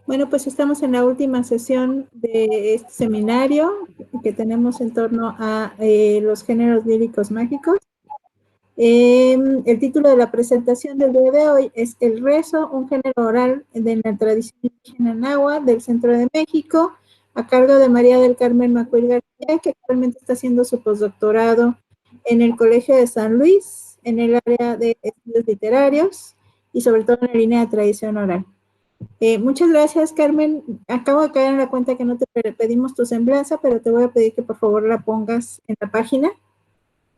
Bueno, pues estamos en la última sesión de este seminario que tenemos en torno a los géneros líricos mágicos. El título de la presentación del día de hoy es El rezo, un género oral de la tradición indígena náhuatl del centro de México, a cargo de María del Carmen Macuil García, que actualmente está haciendo su postdoctorado en el Colegio de San Luis, en el área de estudios literarios y sobre todo en la línea de tradición oral. Muchas gracias, Carmen. Acabo de caer en la cuenta que no te pedimos tu semblanza, pero te voy a pedir que por favor la pongas en la página,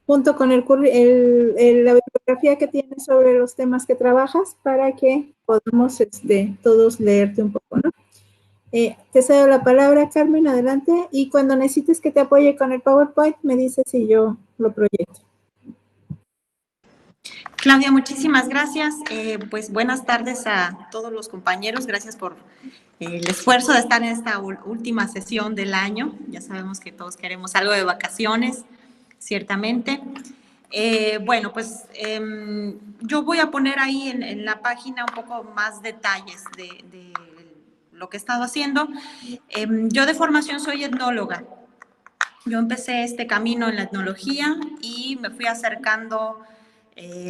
junto con la bibliografía que tienes sobre los temas que trabajas, para que podamos todos leerte un poco, ¿no? Te cedo la palabra, Carmen, adelante. Y cuando necesites que te apoye con el PowerPoint, me dices si yo lo proyecto. Claudia, muchísimas gracias. Pues buenas tardes a todos los compañeros. Gracias por el esfuerzo de estar en esta última sesión del año. Ya sabemos que todos queremos algo de vacaciones, ciertamente. Bueno, pues yo voy a poner ahí en la página un poco más detalles de lo que he estado haciendo. Yo de formación soy etnóloga. Yo empecé este camino en la etnología y me fui acercando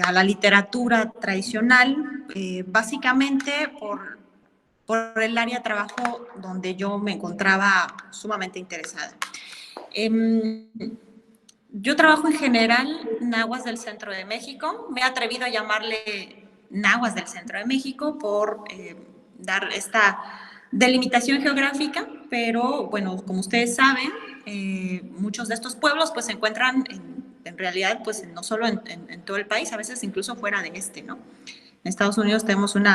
a la literatura tradicional, básicamente por el área de trabajo donde yo me encontraba sumamente interesada. Yo trabajo en general nahuas del centro de México. Me he atrevido a llamarle nahuas del centro de México por dar esta delimitación geográfica, pero bueno, como ustedes saben, muchos de estos pueblos pues se encuentran en realidad pues no solo en todo el país, a veces incluso fuera de ¿no? En Estados Unidos tenemos un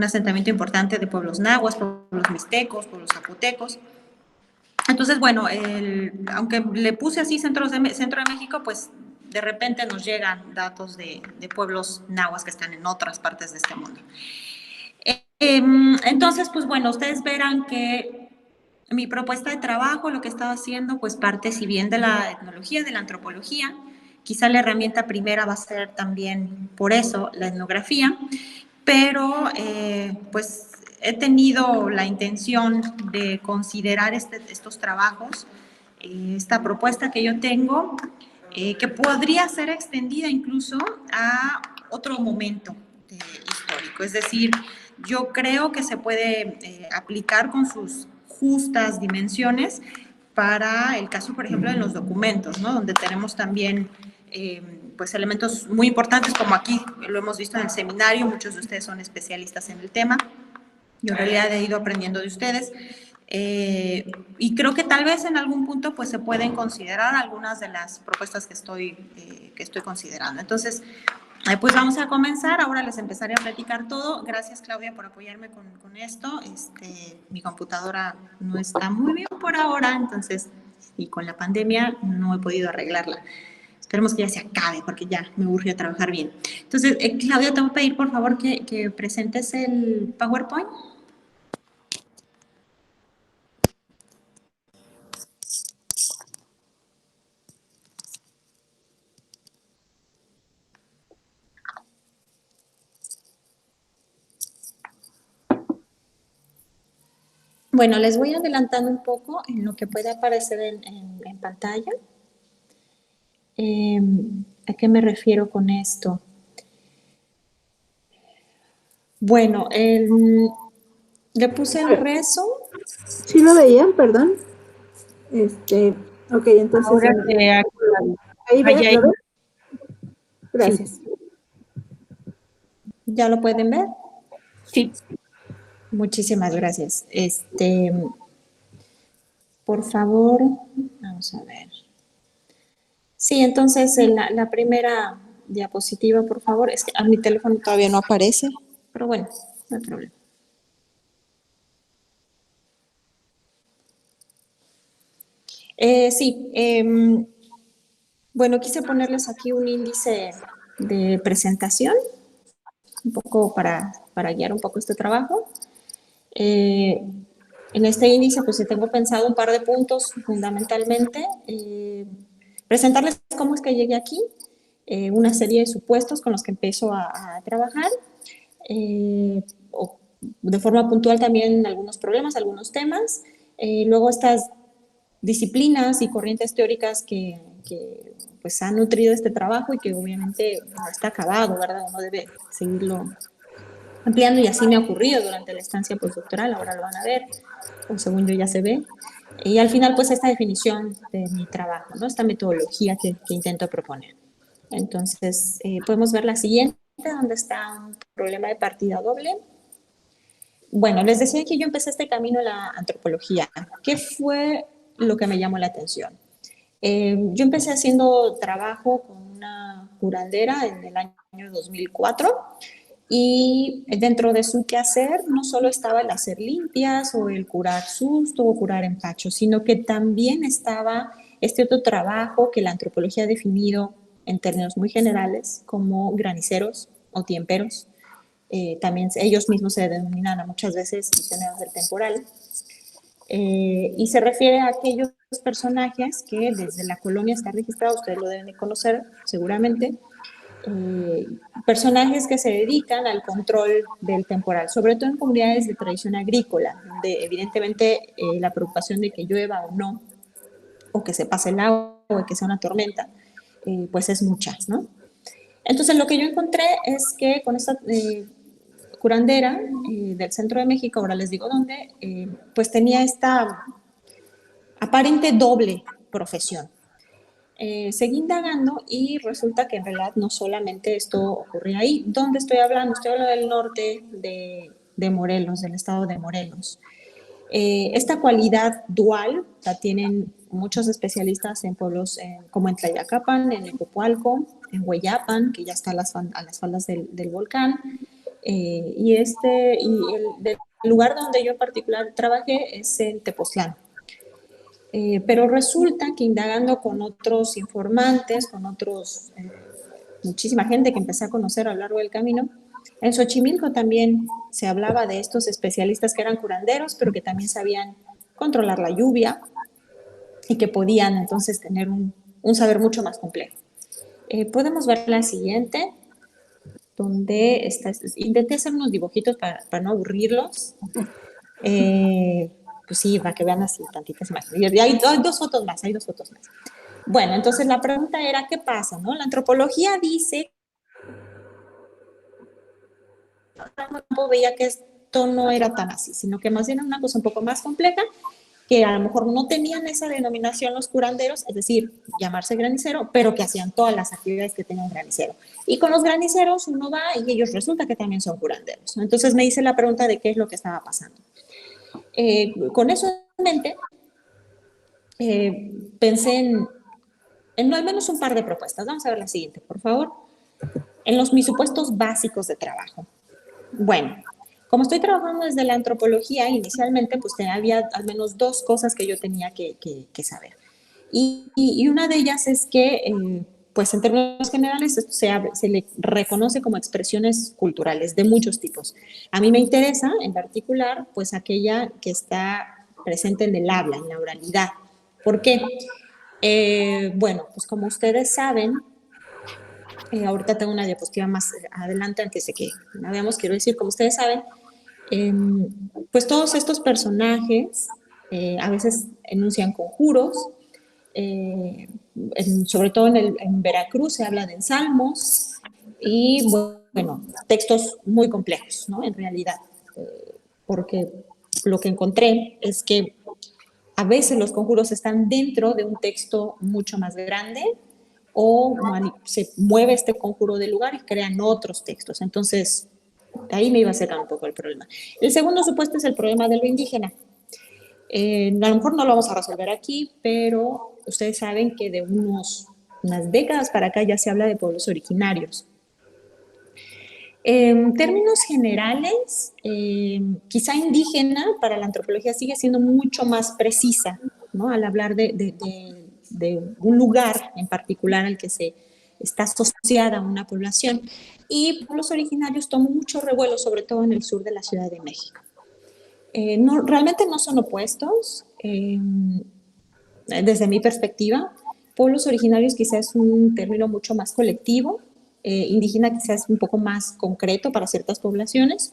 asentamiento importante de pueblos nahuas, pueblos mixtecos, pueblos zapotecos. Entonces, bueno, aunque le puse así Centro de México, pues de repente nos llegan datos de pueblos nahuas que están en otras partes de este mundo. Entonces, pues bueno, ustedes verán que mi propuesta de trabajo, lo que he estado haciendo, pues parte si bien de la etnología, de la antropología, quizá la herramienta primera va a ser también por eso la etnografía, pero pues he tenido la intención de considerar estos trabajos, esta propuesta que yo tengo, que podría ser extendida incluso a otro momento histórico. Es decir, yo creo que se puede aplicar con sus justas dimensiones para el caso, por ejemplo, de los documentos, ¿no? Donde tenemos también pues elementos muy importantes, como aquí lo hemos visto en el seminario, muchos de ustedes son especialistas en el tema. Yo en realidad he ido aprendiendo de ustedes. Y creo que tal vez en algún punto pues se pueden considerar algunas de las propuestas que estoy considerando. Entonces, pues vamos a comenzar. Ahora les empezaré a platicar todo. Gracias, Claudia, por apoyarme con esto. Mi computadora no está muy bien por ahora, entonces, y con la pandemia no he podido arreglarla. Esperemos que ya se acabe, porque ya me urge trabajar bien. Entonces, Claudia, te voy a pedir, por favor, que presentes el PowerPoint. Bueno, les voy adelantando un poco en lo que puede aparecer en pantalla. ¿A qué me refiero con esto? Bueno, le puse el rezo. ¿Sí lo veían? Perdón. Ok, entonces... Ahora ahí ve, ¿lo ves? Gracias. Sí. ¿Ya lo pueden ver? Sí. Muchísimas gracias. Por favor, vamos a ver. Sí, entonces la primera diapositiva, por favor. Es que a mi teléfono todavía no aparece, pero bueno, no hay problema. Sí, bueno, quise ponerles aquí un índice de presentación, un poco para guiar un poco este trabajo. En este índice, pues tengo pensado un par de puntos fundamentalmente. Presentarles cómo es que llegué aquí, una serie de supuestos con los que empiezo a trabajar, o de forma puntual también algunos problemas, algunos temas. Luego estas disciplinas y corrientes teóricas que pues han nutrido este trabajo y que obviamente no está acabado, ¿verdad? Uno debe seguirlo ampliando y así me ha ocurrido durante la estancia postdoctoral, ahora lo van a ver, o según yo ya se ve. Y al final, pues esta definición de mi trabajo, ¿no? Esta metodología que intento proponer. Entonces, podemos ver la siguiente, donde está un problema de partida doble. Bueno, les decía que yo empecé este camino en la antropología. ¿Qué fue lo que me llamó la atención? Yo empecé haciendo trabajo con una curandera en el año 2004 y dentro de su quehacer no solo estaba el hacer limpias o el curar susto o curar empacho, sino que también estaba este otro trabajo que la antropología ha definido en términos muy generales como graniceros o tiemperos. También ellos mismos se denominan a muchas veces misioneros del temporal. Y se refiere a aquellos personajes que desde la colonia está registrado, ustedes lo deben de conocer seguramente, personajes que se dedican al control del temporal, sobre todo en comunidades de tradición agrícola, donde evidentemente la preocupación de que llueva o no, o que se pase el agua, o que sea una tormenta, pues es mucha, ¿no? Entonces lo que yo encontré es que con esta curandera del centro de México, ahora les digo dónde, pues tenía esta aparente doble profesión. Seguí indagando y resulta que en realidad no solamente esto ocurría ahí. ¿Dónde estoy hablando? Estoy hablando del norte de Morelos, del estado de Morelos. Esta cualidad dual la tienen muchos especialistas en pueblos como en Tlayacapan, en Ecopualco, en Hueyapan, que ya está a las faldas del volcán, y el lugar donde yo en particular trabajé es en Tepoztlán. Pero resulta que indagando con otros informantes, con muchísima gente que empecé a conocer a lo largo del camino, en Xochimilco también se hablaba de estos especialistas que eran curanderos, pero que también sabían controlar la lluvia y que podían entonces tener un saber mucho más complejo. Podemos ver la siguiente, donde intenté hacer unos dibujitos para no aburrirlos. Pues sí, para que vean así tantitas imágenes. Y hay dos fotos más. Bueno, entonces la pregunta era, ¿qué pasa? ¿No? La antropología dice, veía que esto no era tan así, sino que más bien era una cosa un poco más compleja, que a lo mejor no tenían esa denominación los curanderos, es decir, llamarse granicero, pero que hacían todas las actividades que tenía un granicero. Y con los graniceros uno va y ellos resulta que también son curanderos. Entonces me hice la pregunta de qué es lo que estaba pasando. Con eso en mente, pensé en al menos un par de propuestas. Vamos a ver la siguiente, por favor. Mis supuestos básicos de trabajo. Bueno, como estoy trabajando desde la antropología, inicialmente pues había al menos dos cosas que yo tenía que saber. Y una de ellas es que, pues en términos generales, esto se le reconoce como expresiones culturales de muchos tipos. A mí me interesa, en particular, pues aquella que está presente en el habla, en la oralidad. ¿Por qué? Bueno, pues como ustedes saben, ahorita tengo una diapositiva más adelante antes de que la veamos, quiero decir, como ustedes saben, pues todos estos personajes a veces enuncian conjuros, sobre todo en Veracruz se habla de ensalmos y bueno, textos muy complejos, ¿no? En realidad, porque lo que encontré es que a veces los conjuros están dentro de un texto mucho más grande o se mueve este conjuro del lugar y crean otros textos. Entonces, ahí me iba a acercar un poco el problema. El segundo supuesto es el problema de lo indígena. A lo mejor no lo vamos a resolver aquí, pero ustedes saben que de unas décadas para acá ya se habla de pueblos originarios. En términos generales, quizá indígena para la antropología sigue siendo mucho más precisa, ¿no? Al hablar de un lugar en particular al que se está asociada a una población. Y pueblos originarios toman mucho revuelo, sobre todo en el sur de la Ciudad de México. Realmente no son opuestos, desde mi perspectiva. Pueblos originarios quizás es un término mucho más colectivo, indígena quizás un poco más concreto para ciertas poblaciones.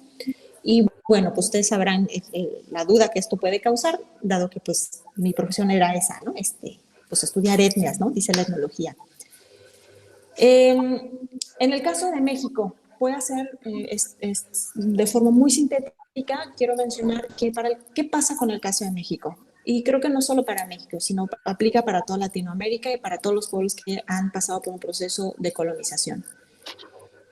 Y bueno, pues ustedes sabrán la duda que esto puede causar, dado que pues mi profesión era esa, ¿no? Pues estudiar etnias, ¿no? Dice la etnología. En el caso de México, puede ser de forma muy sintética, quiero mencionar que qué pasa con el caso de México. Y creo que no solo para México, sino aplica para toda Latinoamérica y para todos los pueblos que han pasado por un proceso de colonización.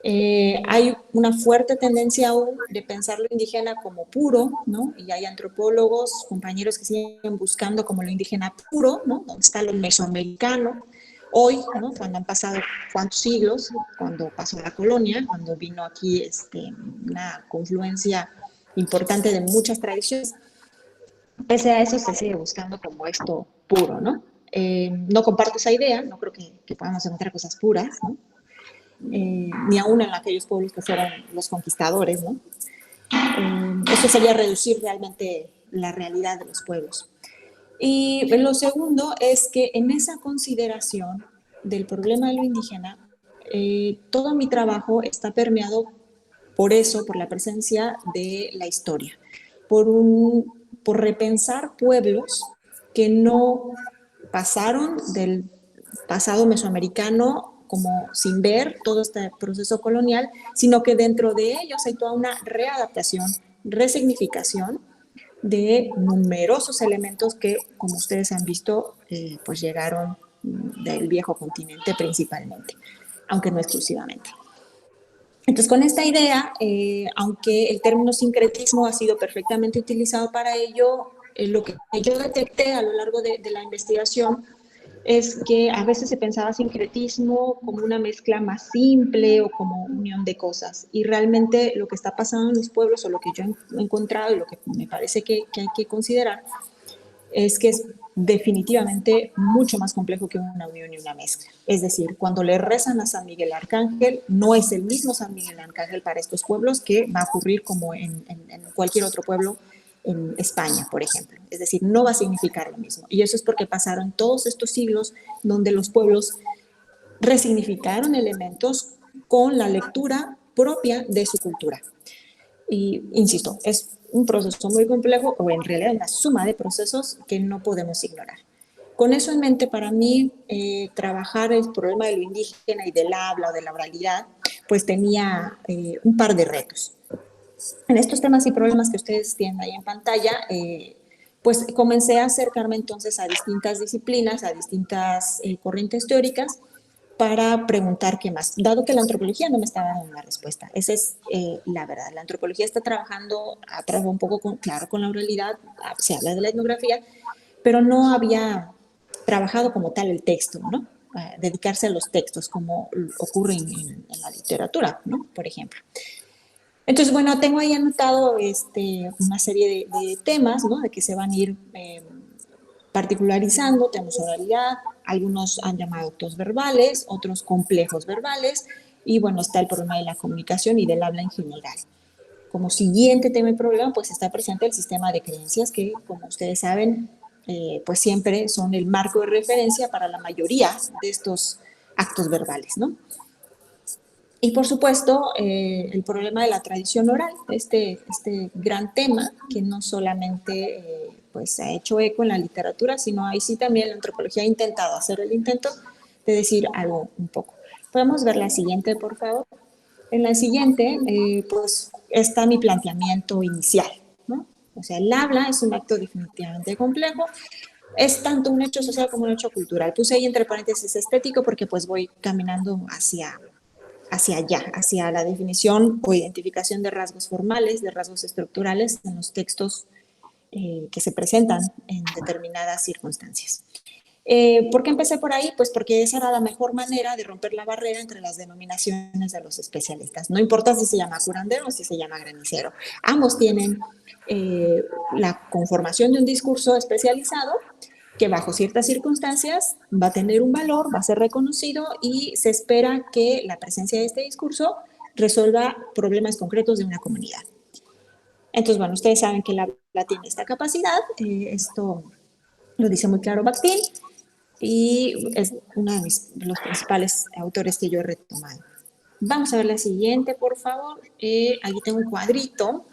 Hay una fuerte tendencia aún de pensar lo indígena como puro, ¿no? Y hay antropólogos, compañeros que siguen buscando como lo indígena puro, ¿no? ¿Dónde está lo mesoamericano? Hoy, ¿no? Cuando han pasado cuántos siglos, cuando pasó la colonia, cuando vino aquí una confluencia importante de muchas tradiciones, pese a eso se sigue buscando como esto puro, ¿no? No comparto esa idea, no creo que podamos encontrar cosas puras, ¿no? Ni aún en aquellos pueblos que fueron los conquistadores, ¿no? Eso sería reducir realmente la realidad de los pueblos. Y lo segundo es que en esa consideración del problema de lo indígena, todo mi trabajo está permeado por eso, por la presencia de la historia, por repensar pueblos que no pasaron del pasado mesoamericano como sin ver todo este proceso colonial, sino que dentro de ellos hay toda una readaptación, resignificación de numerosos elementos que, como ustedes han visto, pues llegaron del viejo continente principalmente, aunque no exclusivamente. Entonces, con esta idea, aunque el término sincretismo ha sido perfectamente utilizado para ello, lo que yo detecté a lo largo de la investigación es que a veces se pensaba sincretismo como una mezcla más simple o como unión de cosas. Y realmente lo que está pasando en los pueblos, o lo que yo he encontrado y lo que me parece que hay que considerar, es que es definitivamente mucho más complejo que una unión y una mezcla. Es decir, cuando le rezan a San Miguel Arcángel, no es el mismo San Miguel Arcángel para estos pueblos que va a ocurrir como en cualquier otro pueblo en España, por ejemplo. Es decir, no va a significar lo mismo. Y eso es porque pasaron todos estos siglos donde los pueblos resignificaron elementos con la lectura propia de su cultura. Y, insisto, es un proceso muy complejo, o en realidad una suma de procesos que no podemos ignorar. Con eso en mente, para mí, trabajar el problema de lo indígena y del habla o de la oralidad, pues tenía un par de retos. En estos temas y problemas que ustedes tienen ahí en pantalla, pues comencé a acercarme entonces a distintas disciplinas, a distintas corrientes teóricas, para preguntar qué más, dado que la antropología no me estaba dando una respuesta. Esa es la verdad. La antropología está trabajando un poco, claro, con la oralidad, se habla de la etnografía, pero no había trabajado como tal el texto, ¿no? Dedicarse a los textos, como ocurre en la literatura, ¿no? Por ejemplo. Entonces, bueno, tengo ahí anotado una serie de temas, ¿no? De que se van a ir particularizando. Tenemos oralidad, algunos han llamado actos verbales, otros complejos verbales, y bueno, está el problema de la comunicación y del habla en general. Como siguiente tema y problema, pues está presente el sistema de creencias que, como ustedes saben, pues siempre son el marco de referencia para la mayoría de estos actos verbales, ¿no? Y por supuesto, el problema de la tradición oral, este gran tema que no solamente pues ha hecho eco en la literatura, sino ahí sí también la antropología ha intentado hacer el intento de decir algo un poco. Podemos ver la siguiente, por favor. En la siguiente, pues está mi planteamiento inicial, ¿no? O sea, el habla es un acto definitivamente complejo, es tanto un hecho social como un hecho cultural. Puse ahí entre paréntesis estético porque pues voy caminando hacia allá, hacia la definición o identificación de rasgos formales, de rasgos estructurales en los textos que se presentan en determinadas circunstancias. ¿Por qué empecé por ahí? Pues porque esa era la mejor manera de romper la barrera entre las denominaciones de los especialistas. No importa si se llama curandero o si se llama granicero. Ambos tienen la conformación de un discurso especializado que bajo ciertas circunstancias va a tener un valor, va a ser reconocido y se espera que la presencia de este discurso resuelva problemas concretos de una comunidad. Entonces, bueno, ustedes saben que la tiene esta capacidad, esto lo dice muy claro Bakhtin, y es uno de los principales autores que yo he retomado. Vamos a ver la siguiente, por favor. Aquí tengo un cuadrito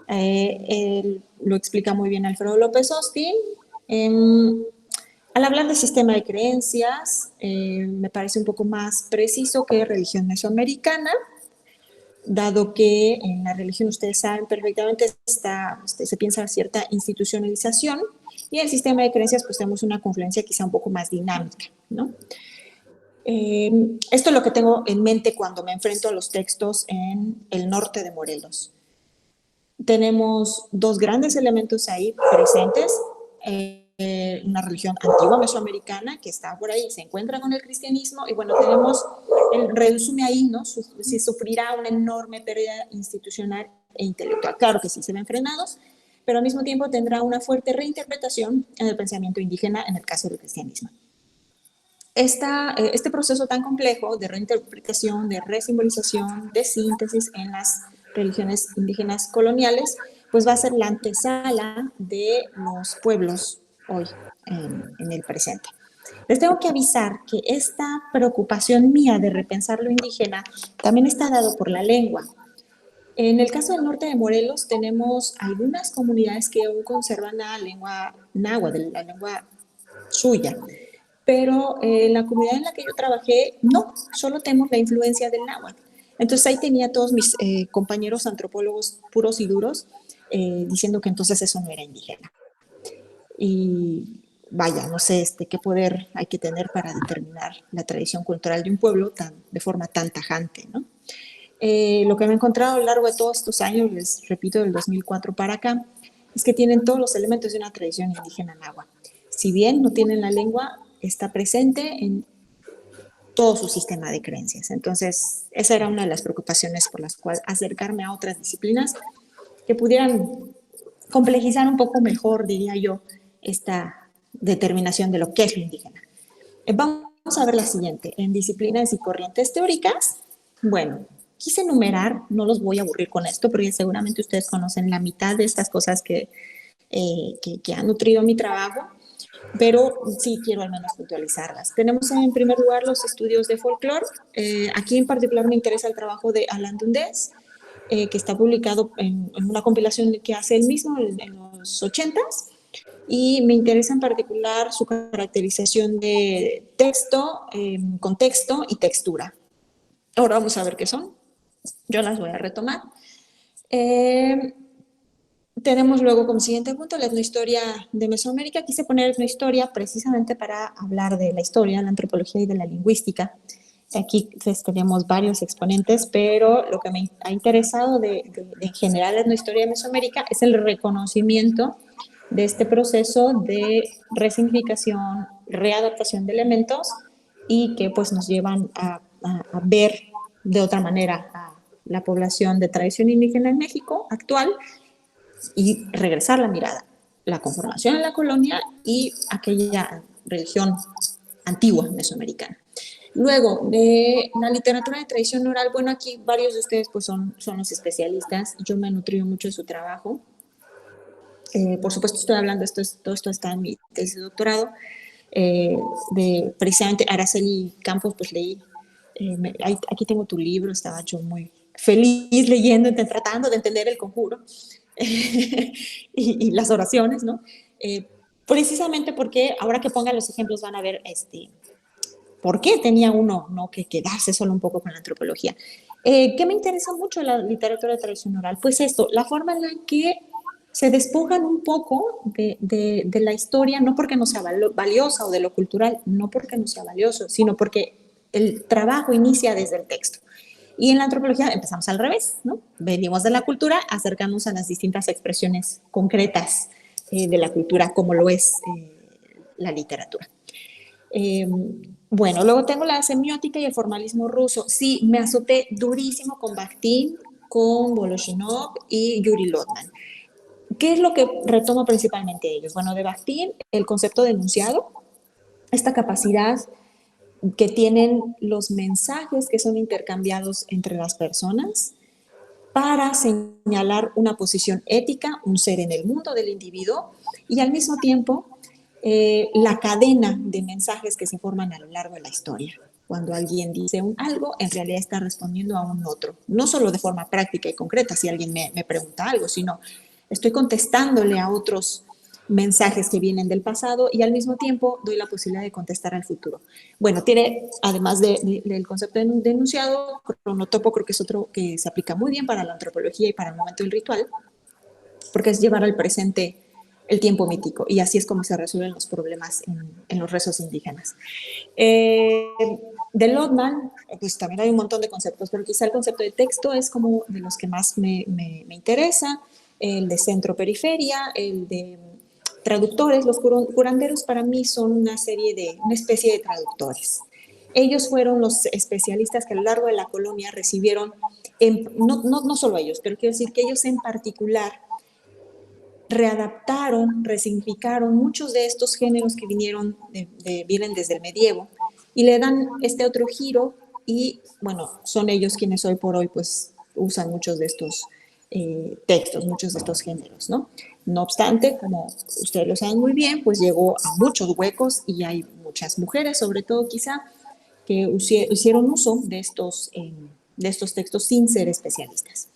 Lo explica muy bien Alfredo López Austin. Al hablar de sistema de creencias, me parece un poco más preciso que religión mesoamericana, dado que en la religión, ustedes saben perfectamente, se piensa cierta institucionalización, y en el sistema de creencias pues tenemos una confluencia quizá un poco más dinámica, ¿no? Esto es lo que tengo en mente cuando me enfrento a los textos en el norte de Morelos. Tenemos dos grandes elementos ahí presentes. Una religión antigua mesoamericana que está por ahí, se encuentra con el cristianismo, y bueno, tenemos, resume ahí, ¿no? Si sufrirá una enorme pérdida institucional e intelectual. Claro que sí, se ven frenados, pero al mismo tiempo tendrá una fuerte reinterpretación en el pensamiento indígena en el caso del cristianismo. Este proceso tan complejo de reinterpretación, de resimbolización, de síntesis en las religiones indígenas coloniales, pues va a ser la antesala de los pueblos hoy en el presente. Les tengo que avisar que esta preocupación mía de repensar lo indígena también está dado por la lengua. En el caso del norte de Morelos tenemos algunas comunidades que aún conservan la lengua náhuatl, la lengua suya, pero la comunidad en la que yo trabajé, no, solo tenemos la influencia del náhuatl. Entonces ahí tenía todos mis compañeros antropólogos puros y duros diciendo que entonces eso no era indígena. Y vaya, no sé qué poder hay que tener para determinar la tradición cultural de un pueblo de forma tan tajante, ¿no? Lo que me he encontrado a lo largo de todos estos años, les repito, del 2004 para acá, es que tienen todos los elementos de una tradición indígena náhuatl. Si bien no tienen la lengua, está presente en todo su sistema de creencias. Entonces, esa era una de las preocupaciones por las cuales acercarme a otras disciplinas que pudieran complejizar un poco mejor, diría yo, esta determinación de lo que es lo indígena. Vamos a ver la siguiente. En disciplinas y corrientes teóricas, bueno, quise enumerar, no los voy a aburrir con esto, porque seguramente ustedes conocen la mitad de estas cosas que han nutrido mi trabajo, pero sí quiero al menos puntualizarlas. Tenemos en primer lugar los estudios de folclore. Aquí en particular me interesa el trabajo de Alan Dundes, que está publicado en una compilación que hace él mismo en los 80s, y me interesa en particular su caracterización de texto, contexto y textura. Ahora vamos a ver qué son. Yo las voy a retomar. Tenemos luego como siguiente punto la etnohistoria de Mesoamérica. Quise poner etnohistoria precisamente para hablar de la historia, la antropología y de la lingüística. Aquí pues, tenemos varios exponentes, pero lo que me ha interesado en general la etnohistoria de Mesoamérica es el reconocimiento de este proceso de resignificación, readaptación de elementos, y que pues nos llevan a ver de otra manera a la población de tradición indígena en México actual, y regresar la mirada, la conformación en la colonia y aquella religión antigua mesoamericana. Luego, de la literatura de tradición oral, bueno, aquí varios de ustedes pues son los especialistas, yo me he nutrido mucho de su trabajo. Por supuesto estoy hablando, todo esto está en mi tesis de doctorado, de precisamente Araceli Campos, pues leí, aquí tengo tu libro, estaba yo muy feliz leyendo, tratando de entender el conjuro y las oraciones, ¿no? Precisamente porque ahora que pongan los ejemplos van a ver por qué tenía uno, ¿no?, que quedarse solo un poco con la antropología. ¿Qué me interesa mucho la literatura de tradición oral? Pues esto, la forma en la que se despojan un poco de la historia, no porque no sea valiosa, o de lo cultural, no porque no sea valioso, sino porque el trabajo inicia desde el texto. Y en la antropología empezamos al revés, ¿no? Venimos de la cultura, acercamos a las distintas expresiones concretas de la cultura, como lo es la literatura. Bueno, luego tengo la semiótica y el formalismo ruso. Sí, me azoté durísimo con Bakhtin, con Voloshinov y Yuri Lotman. ¿Qué es lo que retomo principalmente de ellos? Bueno, de Bakhtin, el concepto de enunciado, esta capacidad que tienen los mensajes que son intercambiados entre las personas para señalar una posición ética, un ser en el mundo del individuo, y al mismo tiempo la cadena de mensajes que se forman a lo largo de la historia. Cuando alguien dice algo, en realidad está respondiendo a un otro. No solo de forma práctica y concreta, si alguien me pregunta algo, sino estoy contestándole a otros mensajes que vienen del pasado y al mismo tiempo doy la posibilidad de contestar al futuro. Bueno, tiene, además del concepto de enunciado, cronotopo creo que es otro que se aplica muy bien para la antropología y para el momento del ritual, porque es llevar al presente el tiempo mítico, y así es como se resuelven los problemas en los rezos indígenas. De Lotman, pues también hay un montón de conceptos, pero quizá el concepto de texto es como de los que más me interesa, el de centro-periferia, el de traductores. Los curanderos para mí son una especie de traductores. Ellos fueron los especialistas que a lo largo de la colonia recibieron, no solo ellos, pero quiero decir que ellos en particular readaptaron, resignificaron muchos de estos géneros que vienen desde el medievo y le dan este otro giro y, bueno, son ellos quienes hoy por hoy pues usan muchos de estos textos, muchos de estos géneros, ¿no? No obstante, como ustedes lo saben muy bien, pues llegó a muchos huecos y hay muchas mujeres, sobre todo quizá, que hicieron uso de estos textos sin ser especialistas.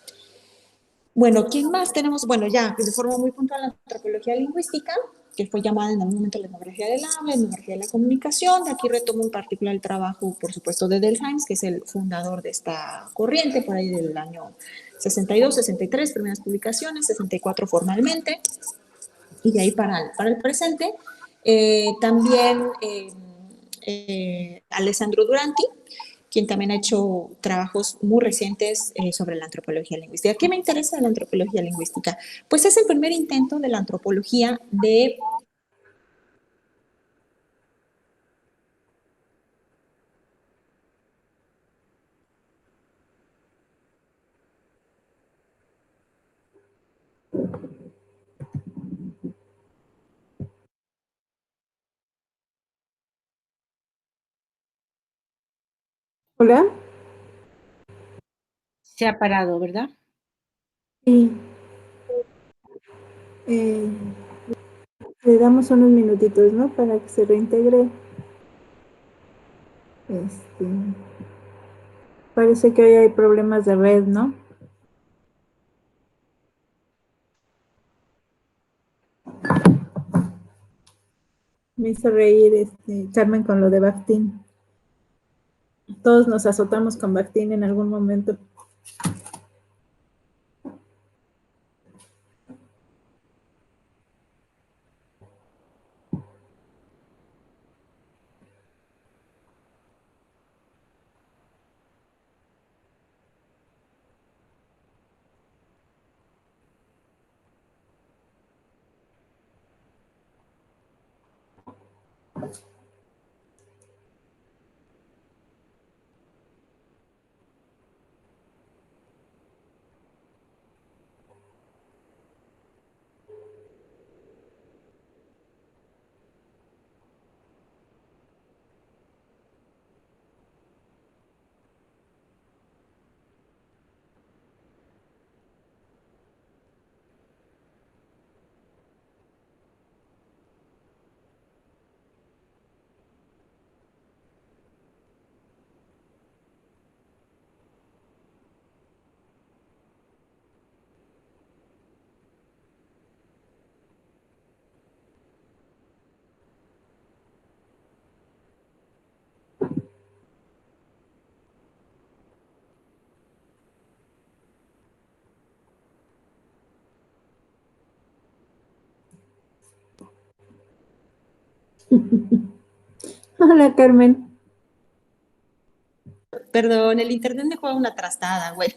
Bueno, ¿quién más tenemos? Bueno, ya de forma muy puntual la antropología lingüística, que fue llamada en algún momento la etnografía del habla, etnografía de la comunicación. Aquí retomo en particular el trabajo, por supuesto, de Delhaims, que es el fundador de esta corriente, por ahí del año 62, 63, primeras publicaciones, 64 formalmente, y de ahí para el presente. También Alessandro Duranti, quien también ha hecho trabajos muy recientes sobre la antropología lingüística. ¿Qué me interesa de la antropología lingüística? Pues es el primer intento de la antropología de Hola. Se ha parado, ¿verdad? Sí. Le damos unos minutitos, ¿no? Para que se reintegre. Parece que hoy hay problemas de red, ¿no? Me hizo reír Carmen con lo de Bakhtin. Todos nos azotamos con Bakhtin en algún momento. Hola, Carmen. Perdón, el internet me juega una trastada, güey.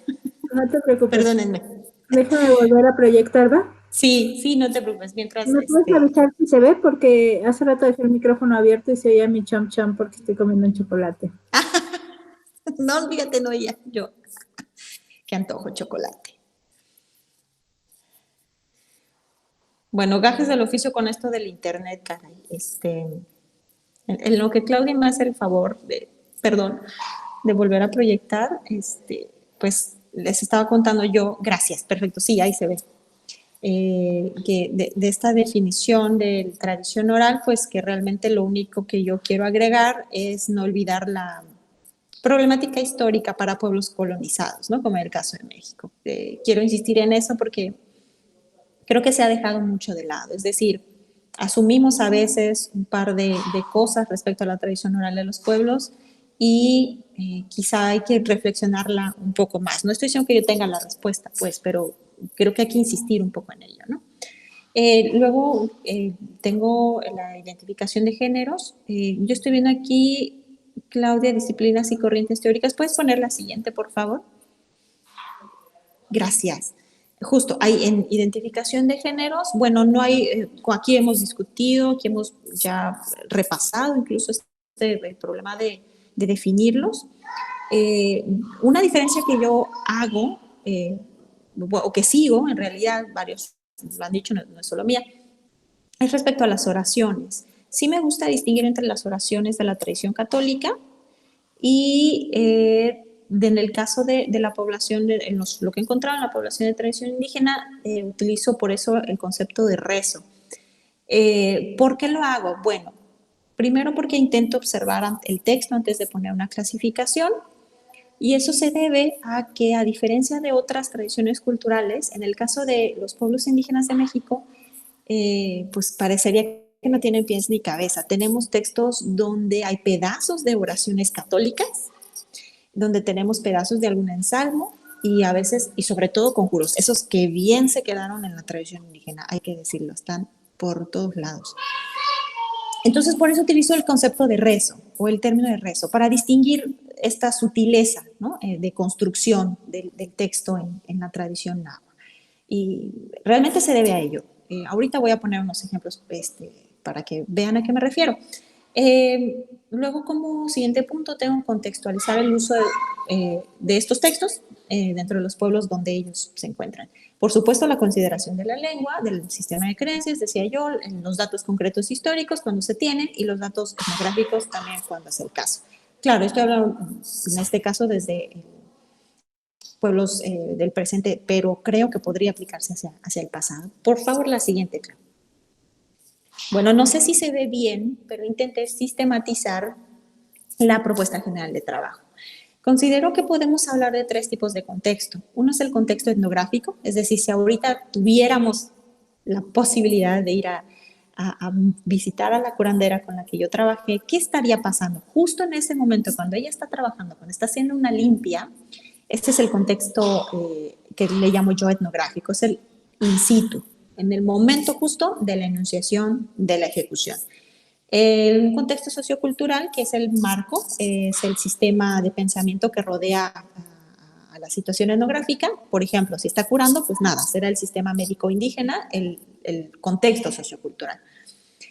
No te preocupes. Perdónenme. Déjame volver a proyectar, ¿va? Sí, no te preocupes. Mientras. ¿Me puedes avisar si se ve? Porque hace rato dejé el micrófono abierto y se oía mi cham cham porque estoy comiendo un chocolate. No, olvídate, no ella, yo. Qué antojo chocolate. Bueno, gajes del oficio con esto del internet, caray. En lo que Claudia me hace el favor de volver a proyectar, pues les estaba contando yo, gracias, perfecto, sí, ahí se ve, que de esta definición de tradición oral, pues que realmente lo único que yo quiero agregar es no olvidar problemática histórica para pueblos colonizados, ¿no? Como en el caso de México. Quiero insistir en eso porque creo que se ha dejado mucho de lado. Es decir, asumimos a veces un par de cosas respecto a la tradición oral de los pueblos y quizá hay que reflexionarla un poco más. No estoy diciendo que yo tenga la respuesta, pues, pero creo que hay que insistir un poco en ello, ¿no? Luego tengo la identificación de géneros. Yo estoy viendo aquí, Claudia, disciplinas y corrientes teóricas. ¿Puedes poner la siguiente, por favor? Gracias. Justo, hay en identificación de géneros, bueno, no hay, aquí hemos discutido, aquí hemos ya repasado incluso el problema de definirlos. Una diferencia que yo hago, o que sigo, en realidad varios lo han dicho, no es solo mía, es respecto a las oraciones. Sí me gusta distinguir entre las oraciones de la tradición católica y en el caso de la población, lo que he encontrado en la población de tradición indígena, utilizo por eso el concepto de rezo. ¿Por qué lo hago? Bueno, primero porque intento observar el texto antes de poner una clasificación, y eso se debe a que, a diferencia de otras tradiciones culturales, en el caso de los pueblos indígenas de México, pues parecería que no tienen pies ni cabeza. Tenemos textos donde hay pedazos de oraciones católicas, donde tenemos pedazos de algún ensalmo y a veces, y sobre todo conjuros, esos que bien se quedaron en la tradición indígena, hay que decirlo, están por todos lados. Entonces, por eso utilizo el concepto de rezo o el término de rezo, para distinguir esta sutileza, ¿no? De construcción del texto en la tradición náhuatl. Y realmente se debe a ello. Ahorita voy a poner unos ejemplos para que vean a qué me refiero. Luego, como siguiente punto, tengo que contextualizar el uso de estos textos dentro de los pueblos donde ellos se encuentran. Por supuesto, la consideración de la lengua, del sistema de creencias, decía yo, los datos concretos históricos cuando se tienen y los datos etnográficos también cuando es el caso. Claro, estoy hablando en este caso desde pueblos del presente, pero creo que podría aplicarse hacia el pasado. Por favor, la siguiente, Clau. Bueno, no sé si se ve bien, pero intenté sistematizar la propuesta general de trabajo. Considero que podemos hablar de tres tipos de contexto. Uno es el contexto etnográfico, es decir, si ahorita tuviéramos la posibilidad de ir a visitar a la curandera con la que yo trabajé, ¿qué estaría pasando? Justo en ese momento, cuando ella está trabajando, cuando está haciendo una limpia, este es el contexto que le llamo yo etnográfico, es el in situ, en el momento justo de la enunciación, de la ejecución. Un contexto sociocultural, que es el marco, es el sistema de pensamiento que rodea a la situación etnográfica. Por ejemplo, si está curando, pues nada, será el sistema médico indígena, el contexto sociocultural.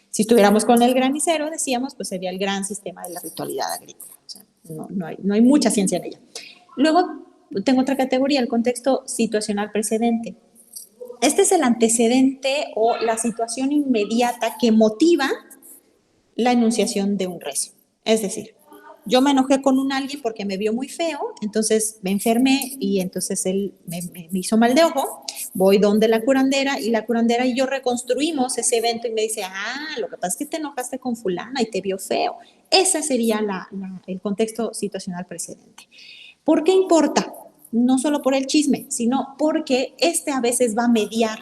Si estuviéramos con el granicero, decíamos, pues sería el gran sistema de la ritualidad agrícola. O sea, no hay mucha ciencia en ella. Luego tengo otra categoría, el contexto situacional precedente. Este es el antecedente o la situación inmediata que motiva la enunciación de un rezo. Es decir, yo me enojé con un alguien porque me vio muy feo, entonces me enfermé y entonces él me hizo mal de ojo, voy donde la curandera y yo reconstruimos ese evento y me dice, lo que pasa es que te enojaste con fulana y te vio feo. Ese sería el contexto situacional precedente. ¿Por qué importa? No solo por el chisme, sino porque a veces va a mediar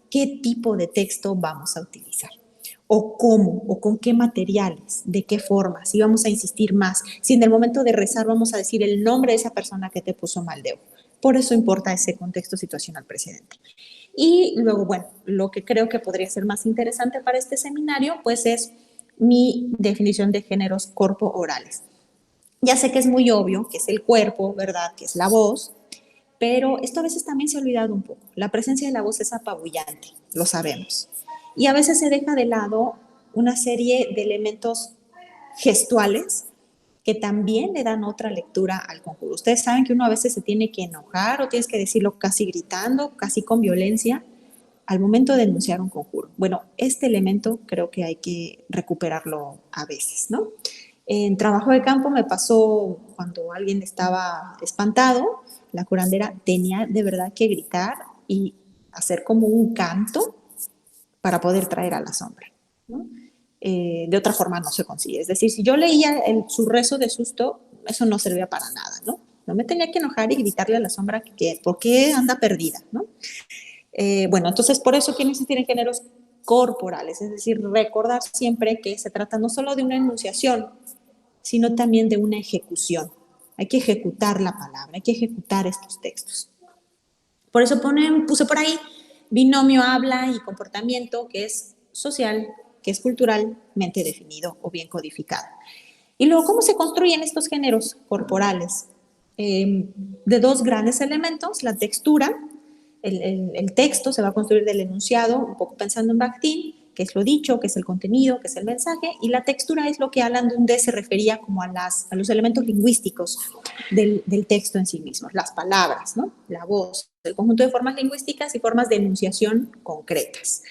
qué tipo de texto vamos a utilizar, o cómo, o con qué materiales, de qué forma, si vamos a insistir más, si en el momento de rezar vamos a decir el nombre de esa persona que te puso mal de ojo. Por eso importa ese contexto situacional precedente. Y luego, bueno, lo que creo que podría ser más interesante para este seminario, pues es mi definición de géneros corpo-orales. Ya sé que es muy obvio, que es el cuerpo, ¿verdad? Que es la voz, pero esto a veces también se ha olvidado un poco. La presencia de la voz es apabullante, lo sabemos. Y a veces se deja de lado una serie de elementos gestuales que también le dan otra lectura al conjuro. Ustedes saben que uno a veces se tiene que enojar o tienes que decirlo casi gritando, casi con violencia, al momento de enunciar un conjuro. Bueno, este elemento creo que hay que recuperarlo a veces, ¿no? En trabajo de campo me pasó cuando alguien estaba espantado, la curandera tenía de verdad que gritar y hacer como un canto para poder traer a la sombra, ¿no? De otra forma no se consigue. Es decir, si yo leía su rezo de susto, eso no servía para nada, ¿no? No me tenía que enojar y gritarle a la sombra que ¿por qué anda perdida, no? Bueno, entonces por eso quieren existir en géneros corporales, es decir, recordar siempre que se trata no solo de una enunciación, sino también de una ejecución. Hay que ejecutar la palabra, hay que ejecutar estos textos. Por eso puse por ahí binomio habla y comportamiento, que es social, que es culturalmente definido o bien codificado. Y luego, ¿cómo se construyen estos géneros corporales? De dos grandes elementos, la textura, el texto se va a construir del enunciado, un poco pensando en Bakhtin, que es lo dicho, que es el contenido, que es el mensaje, y la textura es lo que Alan Dunde se refería como a los elementos lingüísticos del texto en sí mismo, las palabras, ¿no? La voz, el conjunto de formas lingüísticas y formas de enunciación concretas.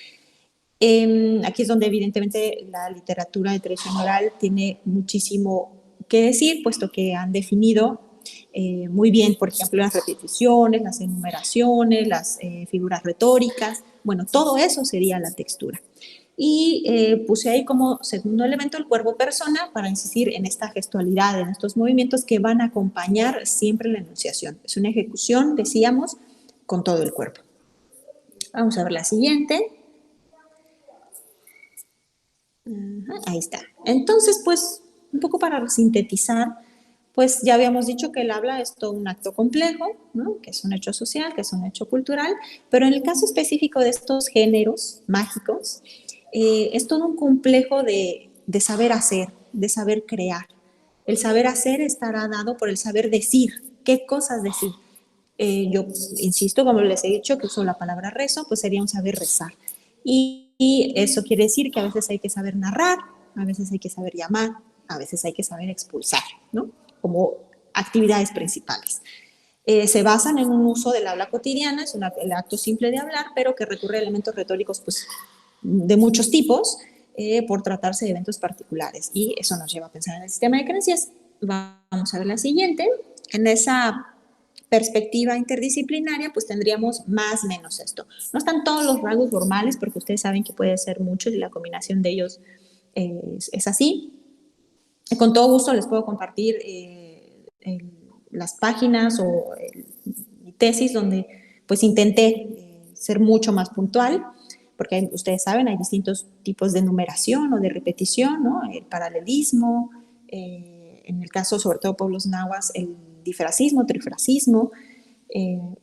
Aquí es donde evidentemente la literatura de tradición oral tiene muchísimo que decir, puesto que han definido muy bien, por ejemplo, las repeticiones, las enumeraciones, las figuras retóricas. Bueno, todo eso sería la textura. Y puse ahí como segundo elemento el cuerpo persona para insistir en esta gestualidad, en estos movimientos que van a acompañar siempre la enunciación. Es una ejecución, decíamos, con todo el cuerpo. Vamos a ver la siguiente. Ahí está. Entonces, pues, un poco para sintetizar, pues ya habíamos dicho que el habla es todo un acto complejo, ¿no? Que es un hecho social, que es un hecho cultural, pero en el caso específico de estos géneros mágicos, es todo un complejo de saber hacer, de saber crear. El saber hacer estará dado por el saber decir, qué cosas decir. Yo insisto, como les he dicho, que uso la palabra rezo, pues sería un saber rezar. Y eso quiere decir que a veces hay que saber narrar, a veces hay que saber llamar, a veces hay que saber expulsar, ¿no? Como actividades principales. Se basan en un uso del habla cotidiana, es el acto simple de hablar, pero que recurre a elementos retóricos pues, de muchos tipos por tratarse de eventos particulares. Y eso nos lleva a pensar en el sistema de creencias. Vamos a ver la siguiente. En esa perspectiva interdisciplinaria, pues tendríamos más o menos esto. No están todos los rasgos formales, porque ustedes saben que puede ser muchos y la combinación de ellos es así. Con todo gusto les puedo compartir las páginas o mi tesis donde pues intenté ser mucho más puntual, porque ustedes saben, hay distintos tipos de numeración o de repetición, ¿no? El paralelismo, en el caso sobre todo de pueblos nahuas, el difrasismo, trifrasismo.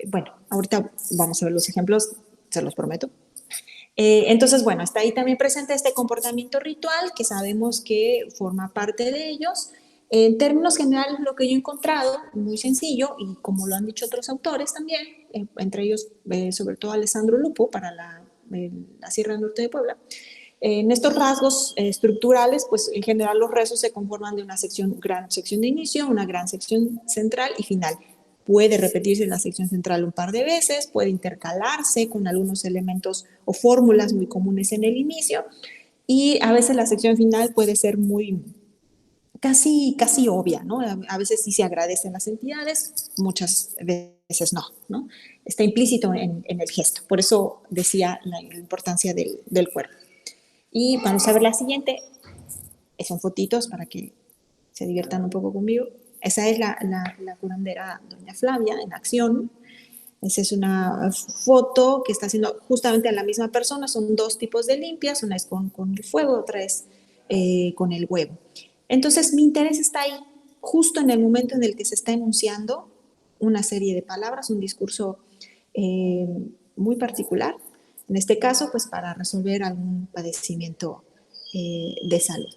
Bueno, ahorita vamos a ver los ejemplos, se los prometo. Entonces, bueno, está ahí también presente este comportamiento ritual que sabemos que forma parte de ellos. En términos generales, lo que yo he encontrado, muy sencillo, y como lo han dicho otros autores también, entre ellos, sobre todo Alessandro Lupo, para la Sierra Norte de Puebla, en estos rasgos estructurales, pues en general los rezos se conforman de una gran sección de inicio, una gran sección central y final. Puede repetirse en la sección central un par de veces, puede intercalarse con algunos elementos o fórmulas muy comunes en el inicio, y a veces la sección final puede ser muy casi obvia, ¿no? A veces sí se agradecen las entidades, muchas veces no. Está implícito en el gesto, por eso decía la importancia del cuerpo. Y vamos a ver la siguiente, son fotitos para que se diviertan un poco conmigo. Esa es la curandera doña Flavia en acción. Esa es una foto que está haciendo justamente a la misma persona. Son dos tipos de limpias, una es con el fuego, otra es con el huevo. Entonces mi interés está ahí, justo en el momento en el que se está enunciando una serie de palabras, un discurso muy particular, en este caso pues para resolver algún padecimiento de salud.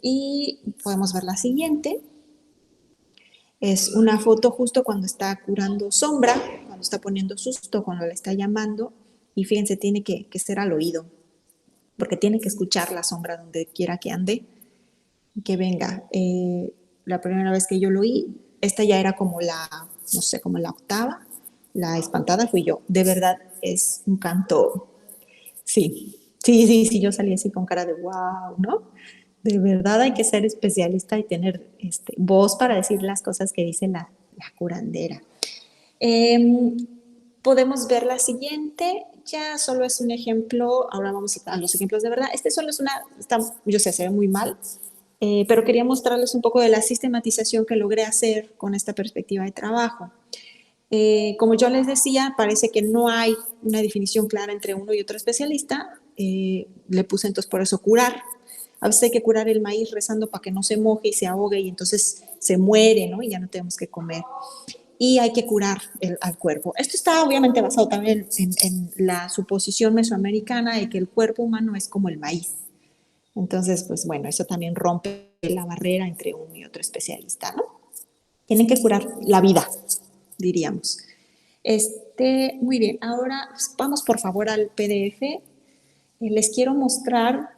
Y podemos ver la siguiente. Es una foto justo cuando está curando sombra, cuando está poniendo susto, cuando la está llamando. Y fíjense, tiene que ser al oído, porque tiene que escuchar la sombra donde quiera que ande, que venga. La primera vez que yo lo oí, esta ya era como no sé, como la octava. La espantada fui yo. De verdad, es un canto. Sí, yo salí así con cara de wow, ¿no? De verdad hay que ser especialista y tener voz para decir las cosas que dice la curandera. Podemos ver la siguiente, ya solo es un ejemplo, ahora vamos a los ejemplos de verdad. Solo es yo sé, se ve muy mal, pero quería mostrarles un poco de la sistematización que logré hacer con esta perspectiva de trabajo. Como yo les decía, parece que no hay una definición clara entre uno y otro especialista. Le puse entonces por eso curar. A veces hay que curar el maíz rezando para que no se moje y se ahogue y entonces se muere, ¿no? Y ya no tenemos que comer. Y hay que curar al cuerpo. Esto está obviamente basado también en la suposición mesoamericana de que el cuerpo humano es como el maíz. Entonces, pues bueno, eso también rompe la barrera entre uno y otro especialista, ¿no? Tienen que curar la vida, diríamos. Muy bien, ahora pues, vamos por favor al PDF. Les quiero mostrar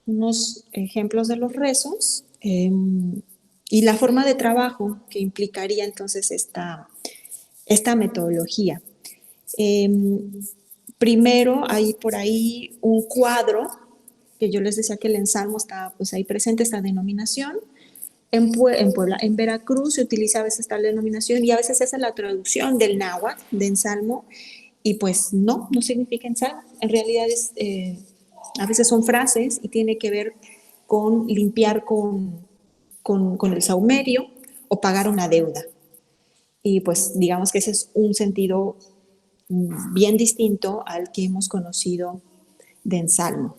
unos ejemplos de los rezos y la forma de trabajo que implicaría entonces esta metodología. Primero hay por ahí un cuadro que yo les decía que el ensalmo está pues ahí presente, esta denominación. En Puebla, en Veracruz se utiliza a veces esta denominación y a veces esa es la traducción del náhuatl, de ensalmo, y pues no significa ensalmo. En realidad a veces son frases y tiene que ver con limpiar con el saumerio o pagar una deuda. Y pues digamos que ese es un sentido bien distinto al que hemos conocido de ensalmo.